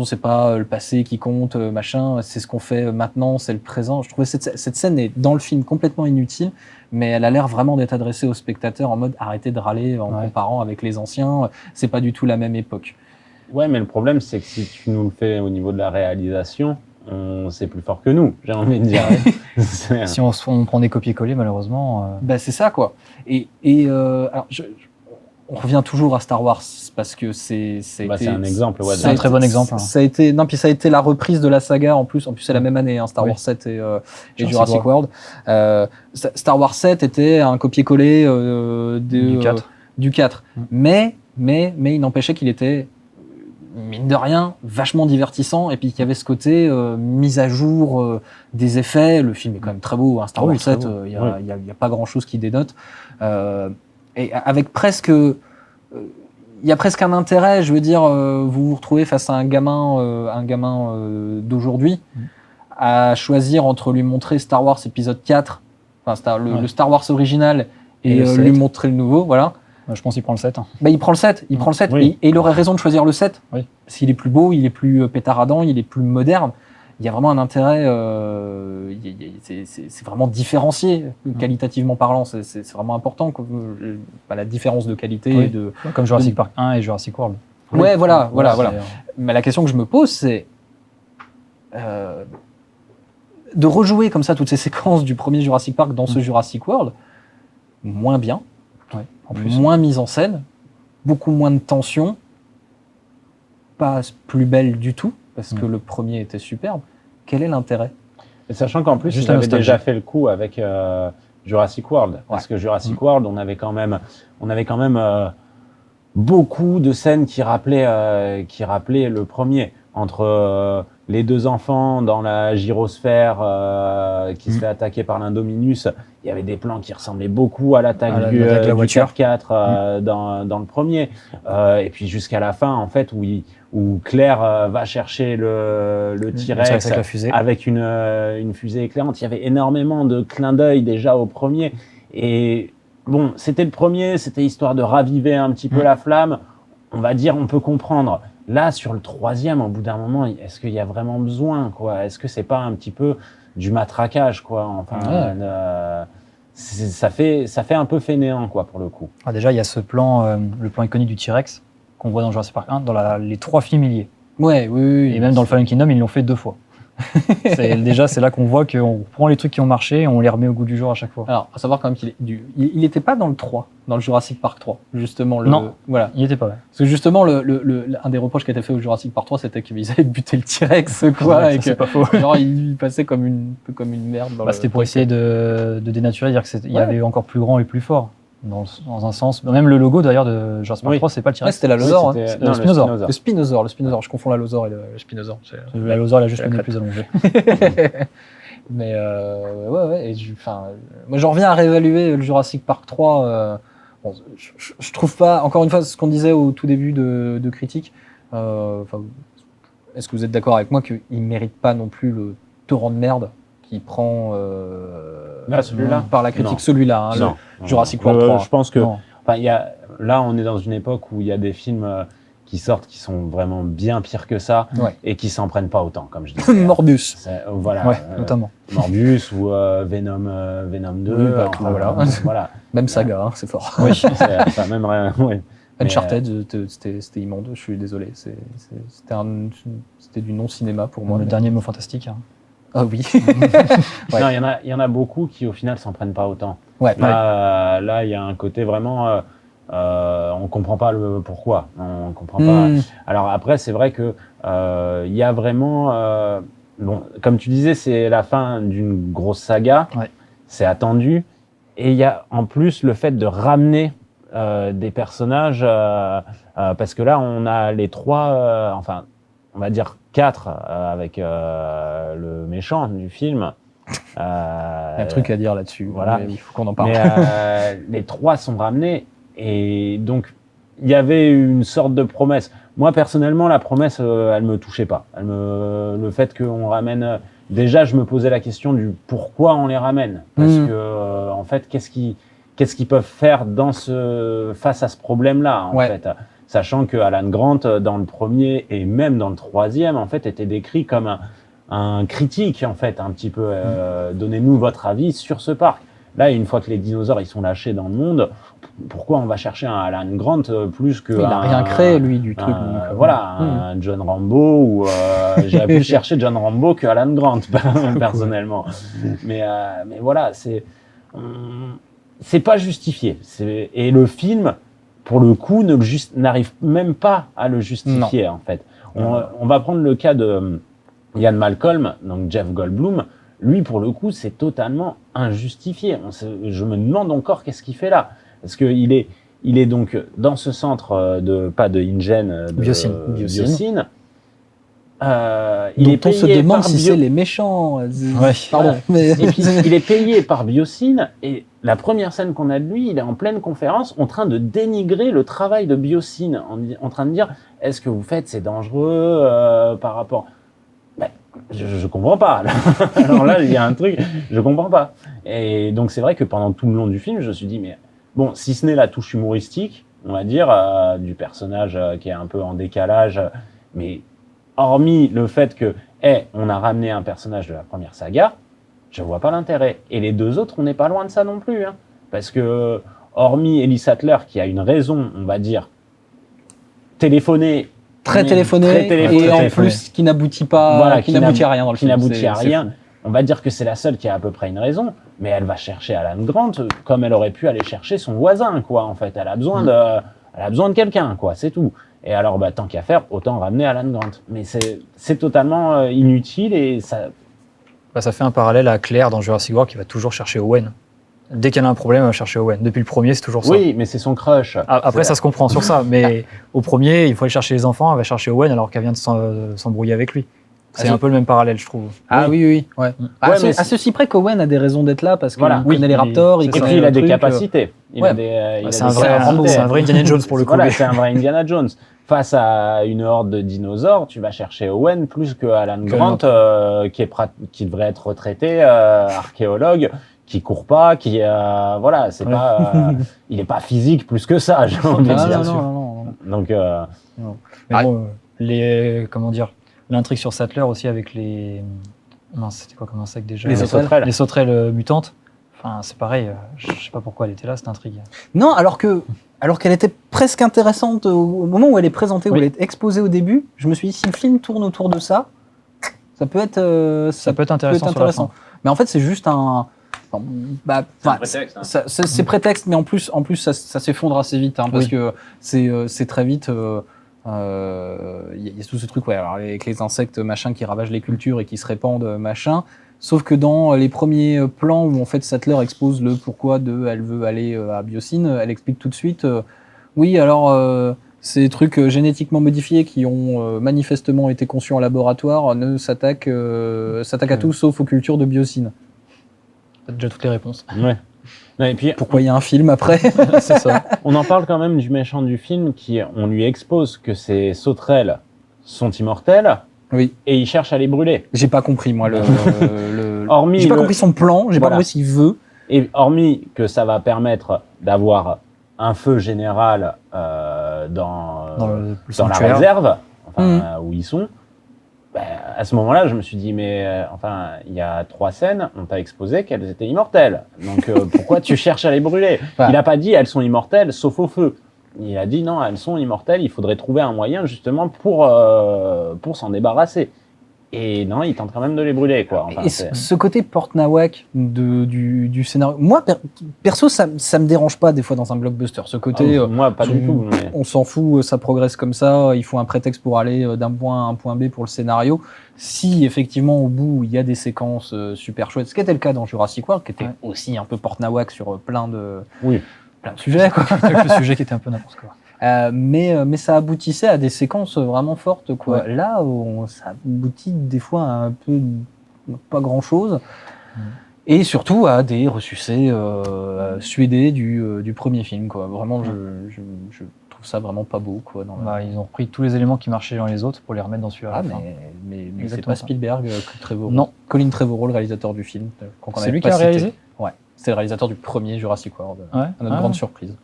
c'est pas le passé qui compte, machin, c'est ce qu'on fait maintenant, c'est le présent. Je trouvais cette scène est dans le film complètement inutile, mais elle a l'air vraiment d'être adressée aux spectateurs en mode arrêtez de râler en comparant avec les anciens, c'est pas du tout la même époque. Ouais, mais le problème c'est que si tu nous le fais au niveau de la réalisation, c'est plus fort que nous, j'ai envie de dire. Si on prend des copier-coller, malheureusement. C'est ça, quoi. Alors, on revient toujours à Star Wars parce que c'est un exemple. Ouais, c'est un très bon exemple. Ça a été la reprise de la saga en plus c'est la même année, Star Wars 7 et Jurassic World. Star Wars 7 était un copier-coller du 4. Mais il n'empêchait qu'il était mine de rien, vachement divertissant, et puis qu'il y avait ce côté mise à jour des effets. Le film est quand même très beau, Star Wars 7, il y a pas grand-chose qui dénote. Et avec presque... il y a presque un intérêt, je veux dire, vous vous retrouvez face à un gamin d'aujourd'hui, à choisir entre lui montrer Star Wars épisode 4, le Star Wars original, et lui montrer le nouveau, voilà. Je pense qu'il prend le 7. Il prend le 7, Oui. et il aurait raison de choisir le 7. Oui. Parce qu'il est plus beau, il est plus pétaradant, il est plus moderne. Il y a vraiment un intérêt, c'est vraiment différencié, qualitativement parlant. C'est vraiment important, la différence de qualité. Comme Jurassic Park 1 et Jurassic World. Ouais, voilà. Mais la question que je me pose, c'est de rejouer comme ça toutes ces séquences du premier Jurassic Park dans ce Jurassic World, moins bien. En plus. Moins mise en scène, beaucoup moins de tension, pas plus belle du tout, parce que le premier était superbe. Quel est l'intérêt ? Et sachant qu'en plus, ils avaient déjà fait le coup avec Jurassic World, parce que Jurassic World, on avait quand même beaucoup de scènes qui rappelaient le premier, entre les deux enfants dans la gyrosphère qui se fait attaquer par l'Indominus. Il y avait des plans qui ressemblaient beaucoup à l'attaque du Tier 4 dans le premier. Et puis jusqu'à la fin, en fait, où Claire va chercher le T-Rex avec une fusée éclairante. Il y avait énormément de clins d'œil déjà au premier. Et bon, c'était le premier, c'était histoire de raviver un petit peu la flamme. On va dire, on peut comprendre. Là, sur le troisième, au bout d'un moment, est-ce qu'il y a vraiment besoin, quoi ? Est-ce que c'est pas un petit peu du matraquage, quoi ? Enfin, ça fait un peu fainéant, quoi, pour le coup. Déjà, il y a ce plan, le plan iconique du T-Rex qu'on voit dans Jurassic Park 1, dans les 3 films il y est. Oui. Et même dans le Fallen Kingdom, ils l'ont fait 2 fois. Déjà, c'est là qu'on voit qu'on prend les trucs qui ont marché et on les remet au goût du jour à chaque fois. Alors, à savoir quand même qu'il n'était pas dans le 3, dans le Jurassic Park 3, justement. Non, voilà. Il n'était pas. Ouais. Parce que justement, un des reproches qui a été fait au Jurassic Park 3, c'était qu'ils avaient buté le T-Rex, quoi. Et c'est pas faux. Genre, il passait comme une merde. C'était pour essayer de dénaturer, dire qu'il y avait encore plus grand et plus fort. dans un sens. Même le logo d'ailleurs de Jurassic Park 3, c'est pas le T-Rex. C'était l'allosaure. Oui, hein. c'était- le non, Spinosaure. Le spinosaure. Je confonds l'allosaure et le spinosaure. L'allosaure, il a juste C'est le la nez plus allongé. Mais ouais. Moi, j'en reviens à réévaluer le Jurassic Park 3. Bon, je trouve pas, encore une fois, ce qu'on disait au tout début de critique. Est-ce que vous êtes d'accord avec moi qu'il ne mérite pas non plus le torrent de merde qui prend Là, celui-là par la critique, Non. celui-là, hein, Non. le Jurassic World 3. Je pense que Non. enfin, là, on est dans une époque où il y a des films qui sortent qui sont vraiment bien pires que ça Ouais. et qui s'en prennent pas autant, comme je disais. Morbius. Voilà, Ouais, notamment. Morbius ou Venom 2. Oui, bah, enfin, voilà. voilà. Même saga, hein, c'est fort. Oui. Enfin, même, ouais. Mais, Uncharted, c'était immonde, je suis désolé. C'était du non-cinéma pour moi. Le dernier mot fantastique. Hein. Ah oui. Ouais. Non, il y en a beaucoup qui au final s'en prennent pas autant. Ouais. Là, il y a un côté vraiment, on comprend pas le pourquoi. On comprend pas. Alors après, c'est vrai que il y a vraiment, bon, comme tu disais, c'est la fin d'une grosse saga. Ouais. C'est attendu, et il y a en plus le fait de ramener des personnages, parce que là, on a les trois, enfin, on va dire 4 avec le méchant du film. Il y a un truc à dire là-dessus. Voilà. Mais il faut qu'on en parle. Mais les 3 sont ramenés, et donc il y avait une sorte de promesse. Moi personnellement, la promesse, elle me touchait pas. Le fait qu'on ramène, déjà, je me posais la question du pourquoi on les ramène, parce que en fait, qu'est-ce qu'ils peuvent faire face à ce problème-là, en fait. Sachant que Alan Grant, dans le premier et même dans le troisième, en fait, était décrit comme un critique, en fait, un petit peu. Donnez-nous votre avis sur ce parc. Là, une fois que les dinosaures ils sont lâchés dans le monde, pourquoi on va chercher un Alan Grant plus que il n'a rien créé, lui, du truc. Un John Rambo, ou j'aurais pu chercher John Rambo que Alan Grant, personnellement. Mais voilà, c'est pas justifié. Et le film, pour le coup, n'arrive même pas à le justifier, en fait. On va prendre le cas de Ian Malcolm, donc Jeff Goldblum. Lui, pour le coup, c'est totalement injustifié. Je me demande encore qu'est-ce qu'il fait là. Parce qu'il est donc dans ce centre pas de InGen, de Biocine. Il est payé, on se demande si c'est les méchants. Pardon. Mais... Et puis, il est payé par Biocine, et la première scène qu'on a de lui, il est en pleine conférence en train de dénigrer le travail de Biocine, en train de dire « Est-ce que vous faites, c'est dangereux par rapport… » Je comprends pas. Alors là, il y a un truc, je comprends pas. Et donc, c'est vrai que pendant tout le long du film, je me suis dit, mais bon, si ce n'est la touche humoristique, on va dire, du personnage qui est un peu en décalage, mais hormis le fait que, on a ramené un personnage de la première saga, je vois pas l'intérêt. Et les 2 autres, on n'est pas loin de ça non plus, hein. Parce que, hormis Ellie Sattler, qui a une raison, on va dire, téléphoner, très téléphoné, et en plus qui n'aboutit pas, voilà, qui n'aboutit à rien dans le film. Qui n'aboutit à rien. On va dire que c'est la seule qui a à peu près une raison, mais elle va chercher Alan Grant comme elle aurait pu aller chercher son voisin, quoi. En fait, elle a besoin de quelqu'un, quoi. C'est tout. Et alors, tant qu'à faire, autant ramener Alan Grant. Mais c'est totalement inutile, et ça. Ça fait un parallèle à Claire dans Jurassic World qui va toujours chercher Owen. Dès qu'elle a un problème, elle va chercher Owen. Depuis le premier, c'est toujours ça. Oui, mais c'est son crush. Après, ça se comprend sur ça. Mais au premier, il faut aller chercher les enfants, elle va chercher Owen alors qu'elle vient de s'embrouiller avec lui. C'est un peu le même parallèle, je trouve. Ah oui. Ouais. À ceci près qu'Owen a des raisons d'être là, parce qu'il connaît les Raptors. Et puis il a des capacités. C'est un vrai Indiana Jones pour le coup. Voilà, c'est un vrai Indiana Jones. Face à une horde de dinosaures, tu vas chercher Owen plus que Alan Grant, qui devrait être retraité, archéologue, qui court pas, voilà, c'est pas, il est pas physique plus que ça, j'ai envie de dire. Non. Donc, mais bon, comment dire, l'intrigue sur Sattler aussi avec les, c'était quoi comme insecte déjà? Les sauterelles mutantes. Enfin, c'est pareil, je sais pas pourquoi elle était là, cette intrigue. Non, alors qu'elle était presque intéressante au moment où elle est présentée, où elle est exposée au début. Je me suis dit, si le film tourne autour de ça, ça peut être intéressant. Mais en fait, c'est juste c'est prétexte, mais en plus ça s'effondre assez vite, parce que c'est très vite. Il y a tout ce truc, alors avec les insectes machin qui ravagent les cultures et qui se répandent machin. Sauf que dans les premiers plans où en fait Sattler expose le pourquoi elle veut aller à Biosyn, elle explique tout de suite oui alors ces trucs génétiquement modifiés qui ont manifestement été conçus en laboratoire ne s'attaquent à tout sauf aux cultures de Biosyn. T'as déjà toutes les réponses. Ouais. Non, et puis, Pourquoi il y a un film après? C'est ça. on en parle quand même du méchant du film on lui expose que ces sauterelles sont immortelles. Oui. Et il cherche à les brûler. J'ai pas compris moi Hormis j'ai pas compris son plan, j'ai pas compris s'il veut. Et hormis que ça va permettre d'avoir un feu général dans la sanctuaire. réserve, où ils sont, à ce moment-là, je me suis dit, mais il y a 3 scènes, on t'a exposé qu'elles étaient immortelles. Donc pourquoi tu cherches à les brûler? Il n'a pas dit elles sont immortelles, sauf au feu. Il a dit non, elles sont immortelles, il faudrait trouver un moyen justement pour s'en débarrasser. Et non, il tente quand même de les brûler, quoi. Et ce côté porte-nawak du scénario, moi perso ça me dérange pas des fois dans un blockbuster. Ce côté, moi pas du tout. Mais... on s'en fout, ça progresse comme ça. Il faut un prétexte pour aller d'un point à un point B pour le scénario. Si effectivement au bout il y a des séquences super chouettes, ce qui était le cas dans Jurassic World, qui était aussi un peu porte-nawak sur plein de sujets, quoi. Le sujet qui était un peu n'importe quoi. Mais ça aboutissait à des séquences vraiment fortes, quoi. Ouais. Là, ça aboutit des fois à un peu pas grand-chose. Et surtout à des ressucés suédés du premier film, quoi. Vraiment, je trouve ça vraiment pas beau, quoi. Ils ont repris tous les éléments qui marchaient dans les autres pour les remettre dans celui-là. Mais c'est pas Spielberg, Trevorrow. Non. Colin Trevorrow, le réalisateur du film. C'est lui qui a réalisé ? Ouais. C'est le réalisateur du premier Jurassic World. À notre grande surprise.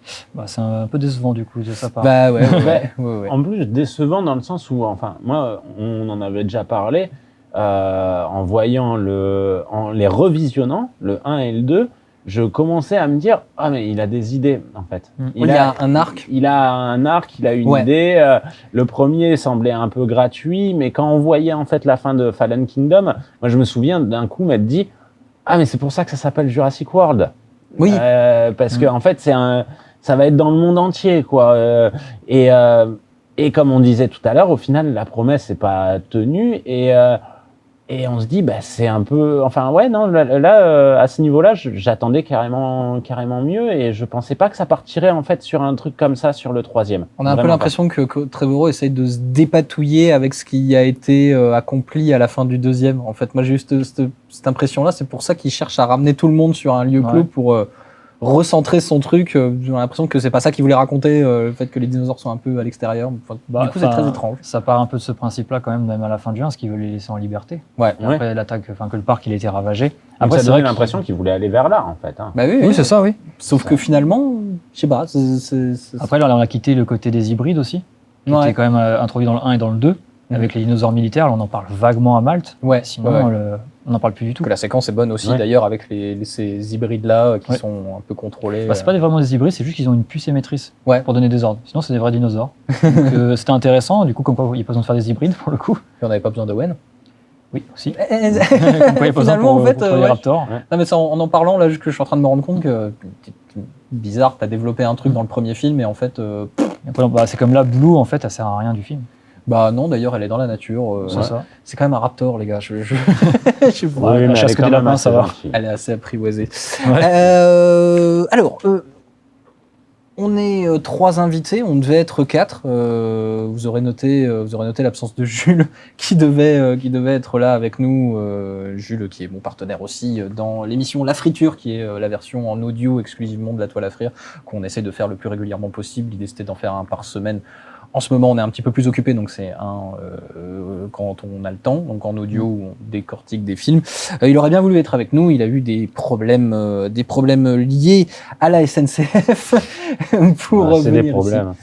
C'est un peu décevant du coup de sa part. Ouais. En plus, décevant dans le sens où, moi, on en avait déjà parlé, en voyant les revisionnant, le 1 et le 2, je commençais à me dire, mais il a des idées, en fait. Il a un arc. Il a un arc, il a une idée. Le premier semblait un peu gratuit, mais quand on voyait, en fait, la fin de Fallen Kingdom, moi, je me souviens d'un coup m'être dit, mais c'est pour ça que ça s'appelle Jurassic World. Oui. Parce que en fait, ça va être dans le monde entier, quoi. Et comme on disait tout à l'heure, au final, la promesse n'est pas tenue et on se dit, c'est un peu, là, à ce niveau-là, j'attendais carrément mieux et je pensais pas que ça partirait en fait sur un truc comme ça sur le 3e. On a un peu l'impression que Trevorrow essaye de se dépatouiller avec ce qui a été accompli à la fin du 2e. En fait, moi j'ai eu cette impression-là, c'est pour ça qu'il cherche à ramener tout le monde sur un lieu clos pour recentrer son truc. J'ai l'impression que c'est pas ça qu'il voulait raconter, le fait que les dinosaures sont un peu à l'extérieur. Du coup, c'est très étrange. Ça part un peu de ce principe-là quand même à la fin du 1, parce qu'il veut les laisser en liberté. Ouais. Après l'attaque, que le parc il a été ravagé. Après, ça donne l'impression qu'il voulait aller vers là, en fait. Oui, c'est ça, oui. Sauf que finalement, je sais pas. Après, là, on a quitté le côté des hybrides aussi, qui était quand même introduit dans le 1 et dans le 2. Avec les dinosaures militaires, là, on en parle vaguement à Malte. Sinon, on n'en parle plus du tout. Que la séquence est bonne aussi, d'ailleurs, avec ces hybrides-là qui sont un peu contrôlés. C'est pas vraiment des hybrides, c'est juste qu'ils ont une puce émettrice pour donner des ordres. Sinon, c'est des vrais dinosaures. Donc, c'était intéressant. Du coup, comme quoi, il n'y a pas besoin de faire des hybrides, pour le coup. Et on n'avait pas besoin d'Owen. Oui, aussi. Comme quoi, il n'y a pas besoin pour les raptors. Non, mais ça, en parlant, là, que je suis en train de me rendre compte que bizarre, t'as développé un truc dans le premier film, et en fait... c'est comme là, Blue, en fait, elle sert à rien du film. Non, d'ailleurs, elle est dans la nature. C'est ça. C'est quand même un raptor, les gars. La chasse que des lapins, ça va. Elle est assez apprivoisée. Alors, on est 3 invités. On devait être 4. Vous aurez noté l'absence de Jules, qui devait être là avec nous. Jules, qui est mon partenaire aussi dans l'émission La Friture, qui est la version en audio exclusivement de La Toile à frire, qu'on essaie de faire le plus régulièrement possible. L'idée, c'était d'en faire un par semaine. En ce moment, on est un petit peu plus occupé, donc c'est quand on a le temps, donc en audio où on décortique des films. Il aurait bien voulu être avec nous. Il a eu des problèmes liés à la SNCF pour c'est venir des problèmes.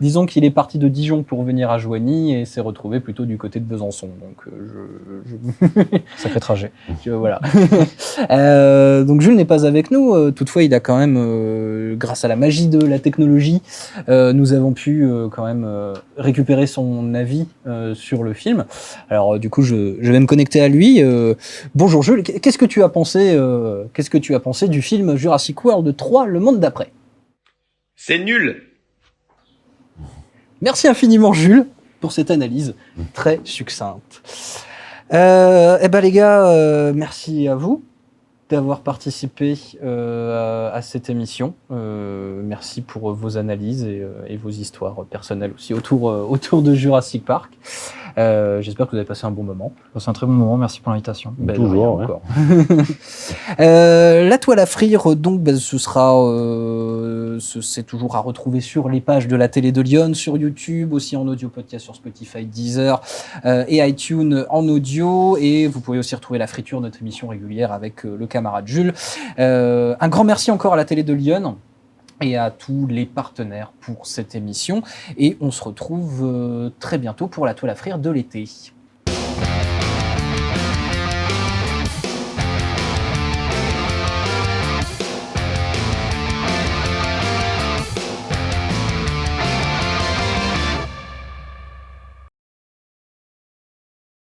Disons qu'il est parti de Dijon pour venir à Joigny et s'est retrouvé plutôt du côté de Besançon. Donc sacré trajet. Voilà. Donc Jules n'est pas avec nous. Toutefois, il a quand même, grâce à la magie de la technologie, nous avons pu quand même récupérer son avis sur le film. Alors du coup, je vais me connecter à lui. Bonjour Jules, qu'est-ce que tu as pensé du film Jurassic World 3, Le Monde d'après? C'est nul. Merci infiniment Jules pour cette analyse très succincte. Eh ben les gars, merci à vous d'avoir participé à cette émission. Merci pour vos analyses et vos histoires personnelles aussi autour de Jurassic Park. J'espère que vous avez passé un bon moment. C'est un très bon moment, merci pour l'invitation. Toujours, encore. La toile à frire, donc, ce sera, c'est toujours à retrouver sur les pages de la télé de Lyon, sur YouTube, aussi en audio podcast sur Spotify, Deezer et iTunes en audio. Et vous pouvez aussi retrouver La Friture, notre émission régulière avec le camarade Jules. Un grand merci encore à la télé de Lyon et à tous les partenaires pour cette émission. Et on se retrouve très bientôt pour la toile à frire de l'été.